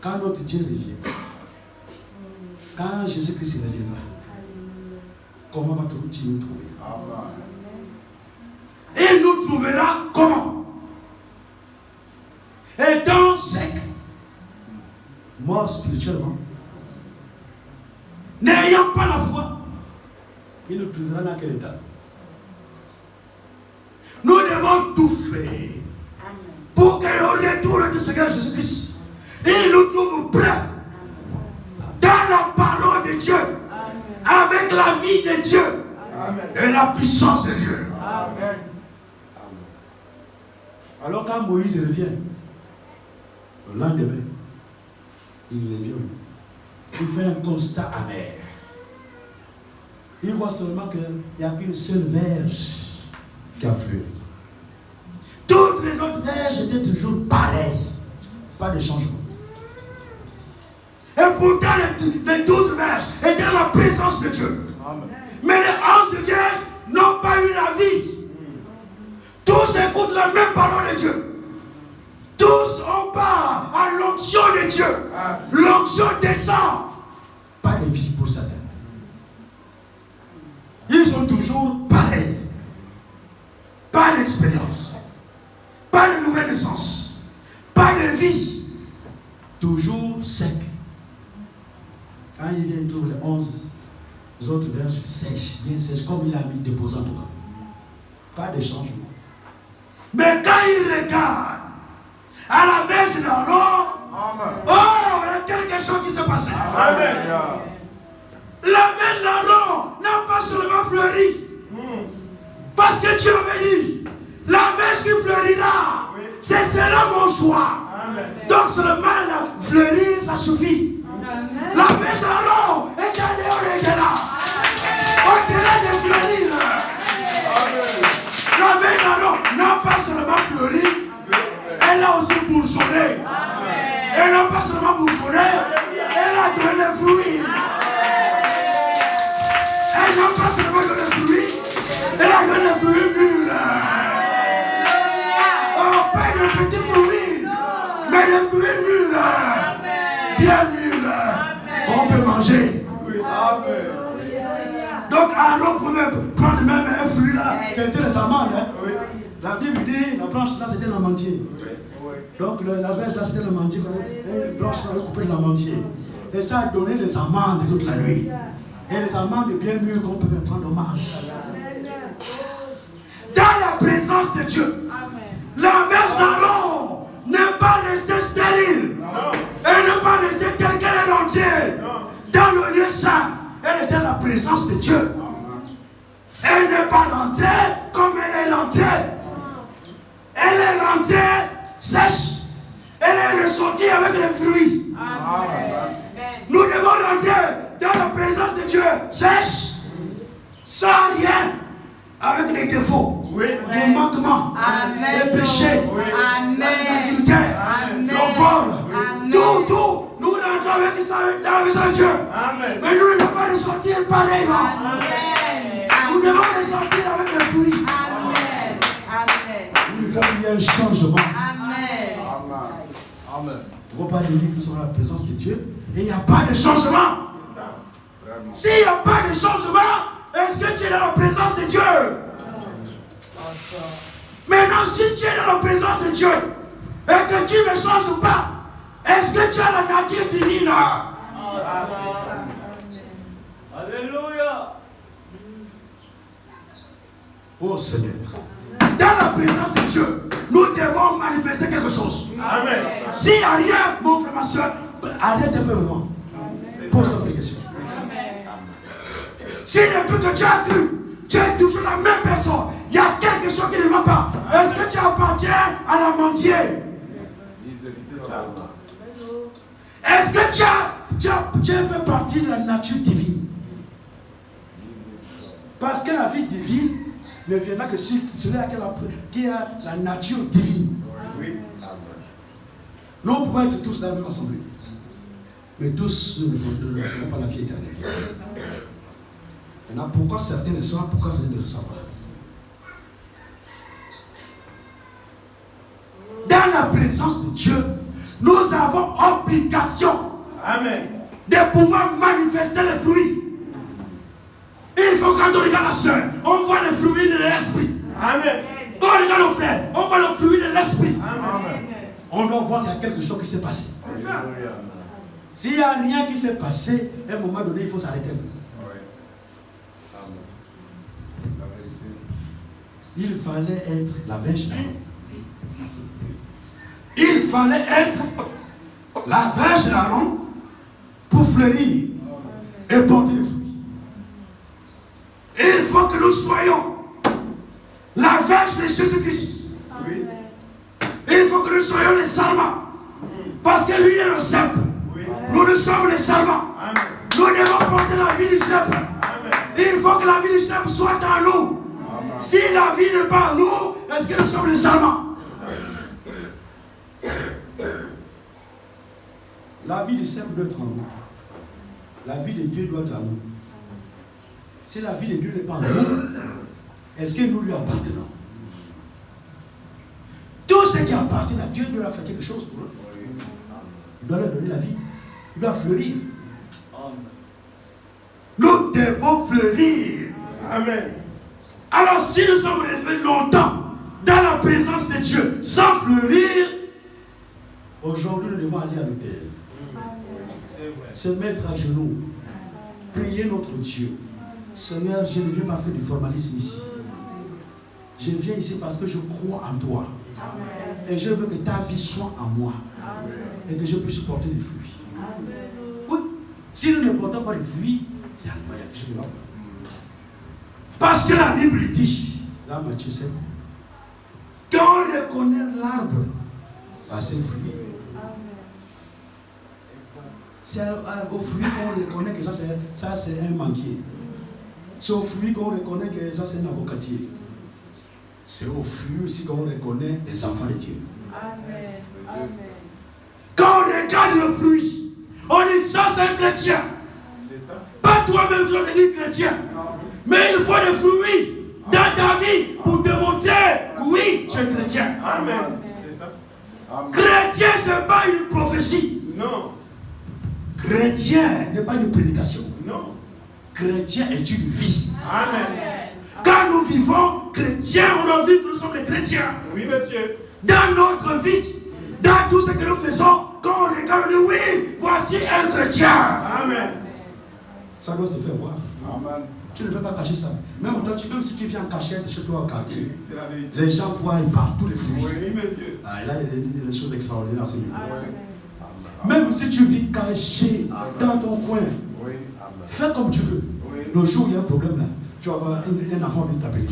Quand notre Dieu revient. Quand Jésus-Christ reviendra. Comment vas-tu nous trouver? Amen. Il nous trouvera comment? Étant sec. Mort spirituellement. N'ayant pas la foi. Il nous trouvera dans quel état? Nous devons tout faire pour que le retour du Seigneur Jésus-Christ, il nous trouve prêts dans la parole de Dieu, avec la vie de Dieu et la puissance de Dieu. Amen. Alors quand Moïse revient, le lendemain, il revient, il fait un constat amer. Il voit seulement qu'il n'y a qu'une seule verge qui a fleuri. Toutes les autres verges étaient toujours pareilles. Pas de changement. Et pourtant, les 12 verges étaient dans la présence de Dieu. Amen. Mais les 11 vierges n'ont pas eu la vie. Tous écoutent la même parole de Dieu. Tous ont part à l'onction de Dieu. L'onction descend. Pas de vie pour certains. Ils sont toujours pareils. Pas d'expérience. Pas de nouvelle naissance. Pas de vie. Toujours sec. Quand il vient, il trouve les 11 Les autres verges sèches, bien sèches, comme il a mis déposé en tout cas. Pas de changement. Mais quand il regarde à la verge d'Aaron, oh, il y a quelque chose qui s'est passé. Amen. La verge d'Aaron n'a pas seulement fleuri. Parce que Dieu avait dit, la verge qui fleurira, c'est cela mon choix. Amen. Donc seulement la fleurir, ça suffit. La verge d'Aaron est à dehors et est là. On dirait de fleurir. La verge d'Aaron n'a pas seulement fleuri, elle a aussi bourgeonné. Elle n'a pas seulement bourgeonné, elle a donné des fruits. Elle n'a pas seulement donné des fruits, elle a donné des fruits mûrs. Oh, pas de petits fruits, mais des fruits mûrs. Bien mûrs, qu'on peut manger. Donc Aaron pouvait prendre même un fruit là, c'était les amandes. Hein? La Bible dit, la branche là c'était l'amandier. Donc la verge là c'était l'amandier, une branche là avait coupé de l'amandier. Et ça a donné les amandes toute la nuit. Et les amandes bien mûres qu'on peut prendre en marche. Dans la présence de Dieu, la verge d'Aaron n'est pas restée stérile. Elle n'est pas restée telle qu'elle est rentrée dans le lieu saint. Elle était dans la présence de Dieu. Elle n'est pas rentrée comme elle est rentrée. Elle est rentrée sèche. Elle est ressortie avec les fruits. Nous devons rentrer dans la présence de Dieu sèche, sans rien, avec des défauts, des manquements, des péchés, des adultères, le vol, tout. Nous rentrons avec ça dans la maison de Dieu. Mais nous ne devons pas ressortir pareillement. Nous devons ressortir avec les fruits. Il faut qu'il y ait un changement. Il ne faut pas dire que nous sommes dans la présence de Dieu et il n'y a pas de changement. S'il n'y a pas de changement, est-ce que tu es dans la présence de Dieu? Maintenant, si tu es dans la présence de Dieu et que tu ne changes pas, est-ce que tu as la nature divine? Alléluia. Oh Seigneur, dans la présence de Dieu, nous devons manifester quelque chose. Amen. S'il n'y a rien, mon frère, ma soeur, arrête un peu le moment. Pose-toi une question. Si depuis que tu as cru, tu es toujours la même personne, il y a quelque chose qui ne va pas. Est-ce que tu appartiens à l'amandier? Est-ce que tu as fait partie de la nature divine? Parce que la vie divine ne viendra que sur celui qui a la nature divine. Nous pouvons être tous dans la même assemblée. Mais tous, nous ne serons pas la vie éternelle. Maintenant, pourquoi certains le sont, pourquoi certains ne le sont pas? Dans la présence de Dieu, nous avons obligation de pouvoir manifester les fruits. Il faut quand on regarde la soeur, on voit les fruits de l'esprit. Amen. Quand on regarde le frère, on voit les fruits de l'esprit. On doit voir qu'il y a quelque chose qui s'est passé. S'il n'y a rien qui s'est passé, à un moment donné, il faut s'arrêter. Il fallait être la verge d'Aaron. Il fallait être la verge d'Aaron pour fleurir et porter des fruits. Et il faut que nous soyons la verge de Jésus-Christ. Il faut que nous soyons les sarments. Parce que lui est le cèpe. Nous sommes les sarments. Nous devons porter la vie du cèpe. Il faut que la vie du cèpe soit en nous. Si la vie n'est pas en nous, est-ce que nous sommes les sarments? La vie du cèpe doit être en nous. La vie de Dieu doit être en nous. Si la vie de Dieu n'est pas en nous, est-ce que nous lui appartenons? Tout ce qui appartient à Dieu doit faire quelque chose pour eux. Il doit leur donner la vie. Il doit fleurir. Nous devons fleurir. Amen. Alors si nous sommes restés longtemps dans la présence de Dieu sans fleurir, aujourd'hui nous devons aller à l'autel. Se mettre à genoux, prier notre Dieu Seigneur, je ne viens pas faire du formalisme ici. Je viens ici parce que je crois en toi. Et je veux que ta vie soit en moi. Et que je puisse porter des fruits. Oui. Si nous ne portons pas des fruits, c'est incroyable. Je ne vais pas. Parce que la Bible dit, là Matthieu 7, quand on reconnaît l'arbre à ses fruits, c'est au fruit qu'on reconnaît que ça c'est un manguier. C'est au fruit qu'on reconnaît que ça c'est un avocatier. C'est au fruit aussi qu'on reconnaît les enfants de Dieu. Amen. Amen. Quand on regarde le fruit, on dit ça c'est un chrétien. Pas toi-même tu es dit chrétien. Mais il faut des fruits dans ta vie pour te montrer oui, tu es chrétien. Amen. Chrétien, ce n'est pas une prophétie. Non. Chrétien n'est pas une prédication. Non. Chrétien est une vie. Amen. Quand nous vivons chrétiens, on doit vivre que nous sommes des chrétiens. Oui, monsieur. Dans notre vie, dans tout ce que nous faisons, quand on regarde, on dit oui, voici un chrétien. Amen. Ça doit se faire voir. Amen. Tu ne peux pas cacher ça. Même si tu viens en cachette chez toi au quartier, C'est la vérité. les gens voient partout les fruits. Oui, monsieur. Ah, et là, il y a des choses extraordinaires à ce niveau. Oui. Même si tu vis caché dans ton coin, Oui. fais comme tu veux. Oui. Le jour où il y a un problème là, tu vas voir un enfant vient t'appeler.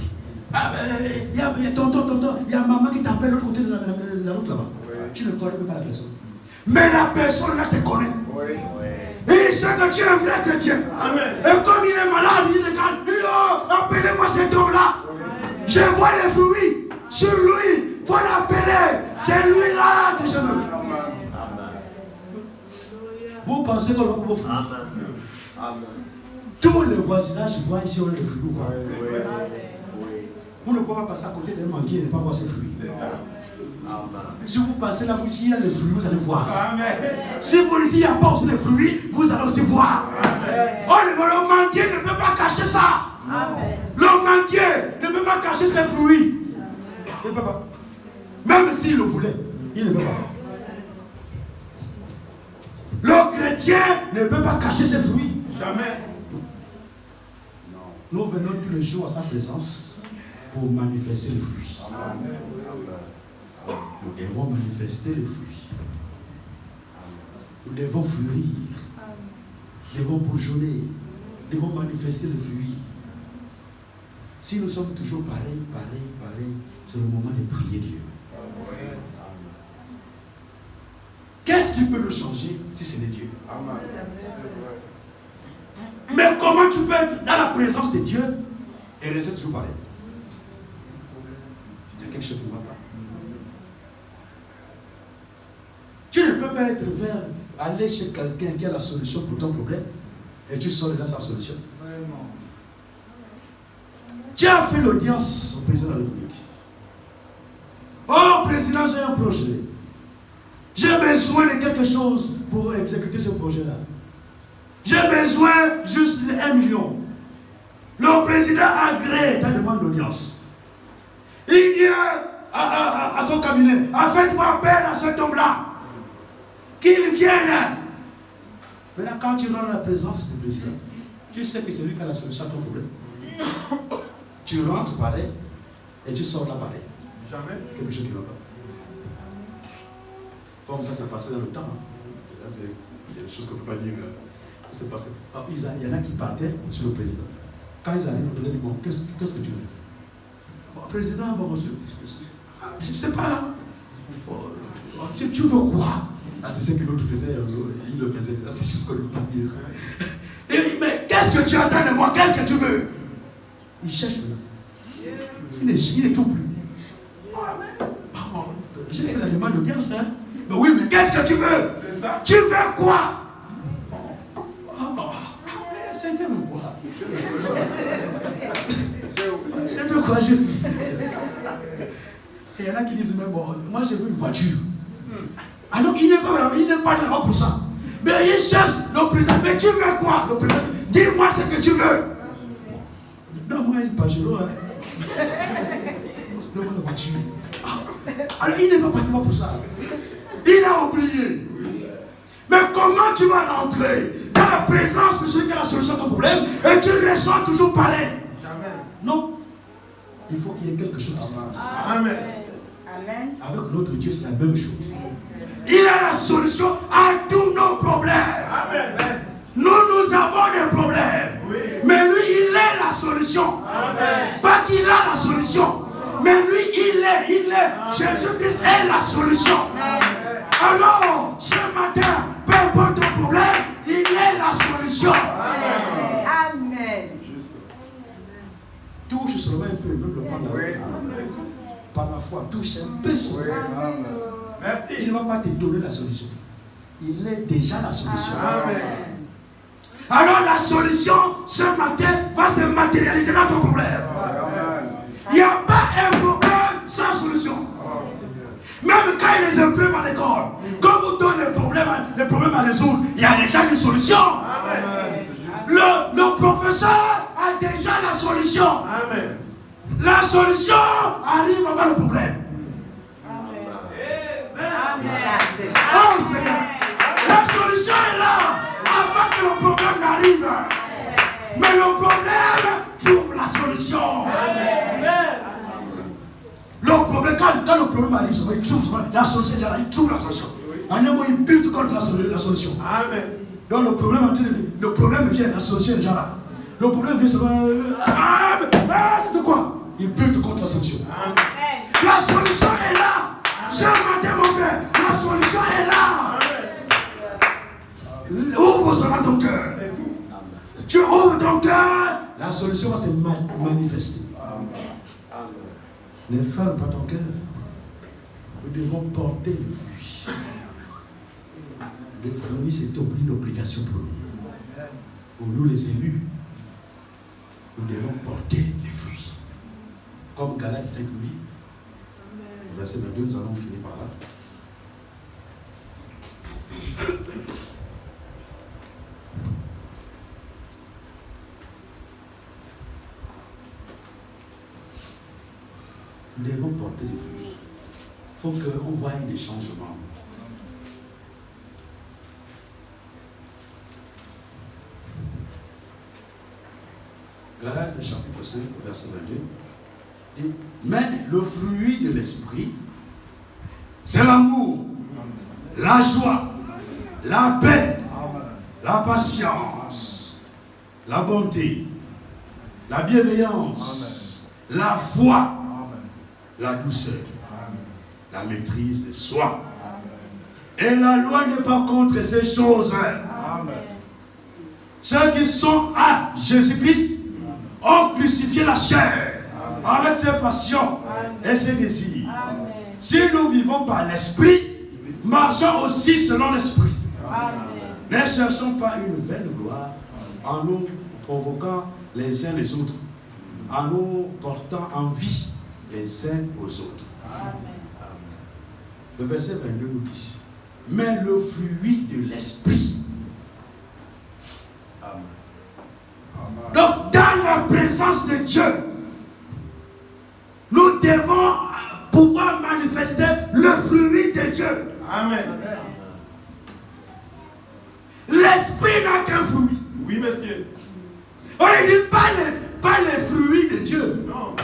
Ah ben, il y a tonton, il y a maman qui t'appelle de l'autre côté de la route là-bas. Oui. Tu ne connais même pas la personne. Mais la personne là te connaît. Oui. Et il sait que tu es un vrai chrétien. Amen. Et comme il est malade, il regarde, il dit oh, appelez-moi cet homme-là. Je vois les fruits sur lui. Il faut l'appeler. C'est lui-là que je veux. Vous pensez qu'on va vous fruits? Amen. Tous les voisinages voient ici on a des fruits. Ou pas? Oui. Vous ne pouvez pas passer à côté d'un manguier et ne pas voir ses fruits. C'est ça. Si vous passez là, s'il y a des fruits, vous allez voir. Amen. Si il n'y a pas aussi des fruits, vous allez aussi voir. Oh, le manguier ne peut pas cacher ça. Amen. Le manguier ne peut pas cacher ses fruits. Il ne peut pas. Même s'il le voulait, il ne peut pas. Le chrétien ne peut pas cacher ses fruits. Jamais. Nous venons tous les jours à sa présence pour manifester les fruits. Amen. Nous devons manifester les fruits. Nous devons fleurir. Nous devons bourgeonner. Nous devons manifester les fruits. Si nous sommes toujours pareils, c'est le moment de prier Dieu. Qu'est-ce qui peut nous changer si ce n'est Dieu? Amen. Mais comment tu peux être dans la présence de Dieu et rester toujours pareil? Tu dis quelque chose pour moi. Tu ne peux pas être vers aller chez quelqu'un qui a la solution pour ton problème et tu sors de là sa solution. Tu as fait l'audience au président de la République. Oh, président, j'ai un projet. J'ai besoin de quelque chose pour exécuter ce projet-là. J'ai besoin juste de 1 million. Le président agrée ta demande d'audience. Il vient à son cabinet. Faites-moi appel à cet homme-là. Qu'il vienne. Maintenant, quand tu rentres dans la présence du président, tu sais que c'est lui qui a la solution à ton problème. Tu rentres pareil et tu sors là pareil. Jamais. Quelque chose qui ne va pas. Comme ça s'est passé dans le temps. C'est des choses qu'on ne peut pas dire. Ça s'est passé. Il y en a qui partaient sur le président. Quand ils arrivent, le président dit bon, qu'est-ce que tu veux? Bon, président, bon, je ne sais pas. Bon, tu veux quoi? Ah, c'est ce que l'autre faisait, il le faisait. C'est juste qu'on ne peut pas dire. Et, mais qu'est-ce que tu attends de moi? Qu'est-ce que tu veux? Il cherche maintenant. Il n'est tout plus. J'ai fait la demande d'audience, hein? Mais oui, mais qu'est-ce que tu veux? C'est ça. Tu veux quoi? C'était même quoi? Je veux quoi? Et il y en a qui disent, mais bon, moi je veux une voiture. Alors il n'est pas là-bas pour ça. Mais il cherche le président. Mais tu veux quoi? Le président, dis-moi ce que tu veux. Non, moi, il n'est pas gênant. C'est vraiment la voiture. Alors il n'est pas parti pour ça. Il a oublié. Mais comment tu vas rentrer dans la présence de celui qui a la solution à ton problème et tu ressens toujours pareil. Jamais. Non. Il faut qu'il y ait quelque chose qui se passe. Amen. Amen. Avec notre Dieu, c'est la même chose. Il a la solution à tous nos problèmes. Amen. Nous avons des problèmes. Oui. Mais lui, il est la solution. Amen. Pas qu'il a la solution. Mais lui, il est. Jésus-Christ est la solution. Alors, ce matin, peu importe ton problème, il est la solution. Amen. Touche seulement un peu, même le prendre par la foi, touche un peu seulement. Merci. Il ne va pas te donner la solution. Il est déjà la solution. Amen. Alors la solution, ce matin, va se matérialiser dans ton problème. Il n'y a pas un problème sans solution. Même quand il y a des épreuves à l'école, quand vous donnez des problèmes à résoudre, il y a déjà une solution. Amen. Le professeur a déjà la solution. Amen. La solution arrive avant le problème. Oh Seigneur, la solution est là avant que le problème n'arrive. Mais le problème trouve la solution. Le problème, quand le problème arrive, il trouve la solution. Il trouve la solution. En un mot, il butte contre la solution. Amen. Donc le problème vient, la solution est déjà là. Le problème vient, c'est quoi? Il butte contre la solution. Amen. La solution est là. Ce matin, mon frère, la solution est là. Ouvre seulement ton cœur. Tu ouvres ton cœur, la solution va se manifester. Ne ferme pas ton cœur. Nous devons porter le fruit. Le fruit, c'est une obligation pour nous. Pour nous, les élus, nous devons porter les fruits. Comme Galates 5 nous dit. Verset 22, nous allons finir par là. Nous devons porter des fruits. Il faut qu'on voie des changements. Galates chapitre 5, verset 22. Dit, mais le fruit de l'esprit, c'est l'amour, la joie, la paix, la patience, la bonté, la bienveillance, la foi, la douceur, la maîtrise de soi. Et la loi n'est pas contre ces choses. Ceux qui sont à Jésus-Christ ont crucifié la chair avec ses passions et ses désirs. Si nous vivons par l'esprit, marchons aussi selon l'esprit. Ne cherchons pas une vaine gloire en nous provoquant les uns les autres, en nous portant envie les uns aux autres. Le verset 22 nous dit, mais le fruit de l'esprit. Donc dans la présence de Dieu, nous devons pouvoir manifester le fruit de Dieu. Amen. L'esprit n'a qu'un fruit. Oui, monsieur. On ne dit pas les fruits de Dieu. Non.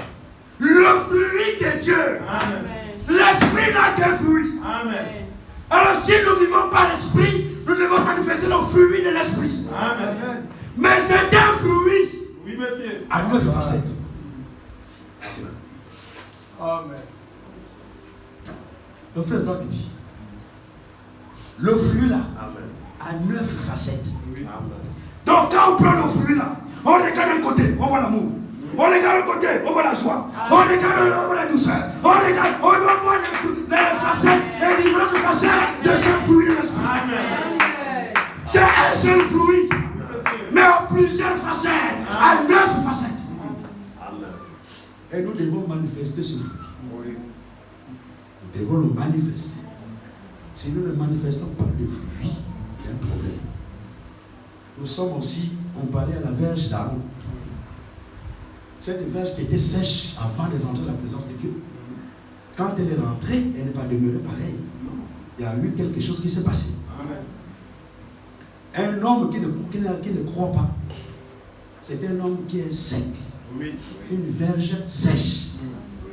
Le fruit de Dieu. Amen. L'esprit n'a qu'un fruit. Amen. Alors si nous vivons par l'esprit, nous devons manifester le fruit de l'esprit. Amen. Mais c'est un fruit Oui, monsieur. à 9 facettes. Amen. Le frère Franck dit, le fruit là Amen. a 9 facettes. Oui. Amen. Donc quand on prend le fruit là, on regarde un côté, on voit l'amour. On regarde un côté, on voit la joie. On regarde, on voit la douceur. On regarde, on doit voir les facettes, les différentes facettes de ce fruit de l'esprit. Amen. C'est un seul fruit, Monsieur. mais à plusieurs facettes, à 9 facettes. Amen. Et nous devons manifester ce fruit. Oui. Nous devons le manifester. Si nous ne manifestons pas de fruit, il y a un problème. Nous sommes aussi comparés à la verge d'Aaron. Cette verge qui était sèche avant de rentrer dans la présence de Dieu. Quand elle est rentrée, elle n'est pas demeurée pareille. Il y a eu quelque chose qui s'est passé. Amen. Un un homme qui ne croit pas. C'est un homme qui est sec. Oui. Une verge sèche.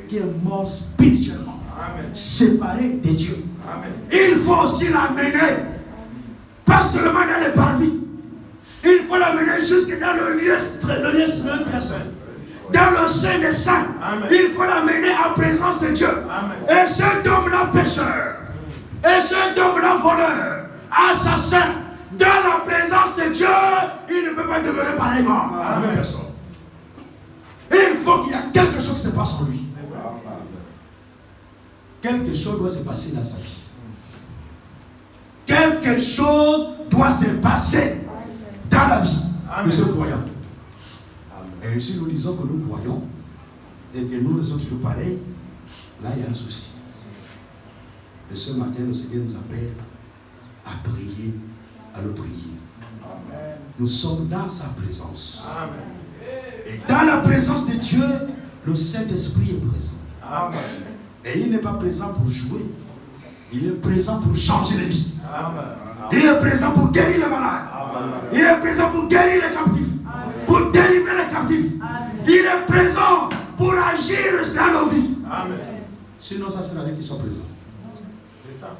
Qui est mort spirituellement. Amen. Séparé de Dieu. Amen. Il faut aussi l'amener. Pas seulement dans les parvis. Il faut l'amener jusque dans le lieu très saint. Dans le sein des saints. Amen. Il faut l'amener en présence de Dieu. Amen. Et cet homme-là pécheur. Et cet homme-là voleur. Assassin. Dans la présence de Dieu, il ne peut pas demeurer pareillement à la même personne. Il faut qu'il y ait quelque chose qui se passe en lui. Quelque chose doit se passer dans sa vie. Quelque chose doit se passer dans la vie de ce croyant. Et si nous disons que nous croyons et que nous sommes toujours pareils, là il y a un souci. Et ce matin, le Seigneur nous appelle à prier, à le prier. Amen. Nous sommes dans sa présence. Amen. Et dans la présence de Dieu, le Saint-Esprit est présent. Amen. Et il n'est pas présent pour jouer. Il est présent pour changer les vies. Amen. Il est présent pour guérir les malades. Amen. Il est présent pour guérir les captifs. Amen. Pour délivrer les captifs. Amen. Il est présent pour agir dans nos vies. Amen. Sinon, ça c'est la vie qu'il soit présent.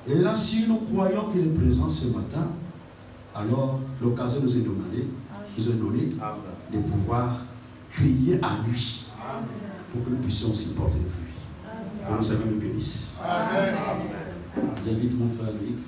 Et là, si nous croyons qu'il est présent ce matin, alors l'occasion nous est donnée de pouvoir crier à lui pour que nous puissions aussi porter le fruit. Que le Seigneur nous bénisse. J'invite mon frère Luc.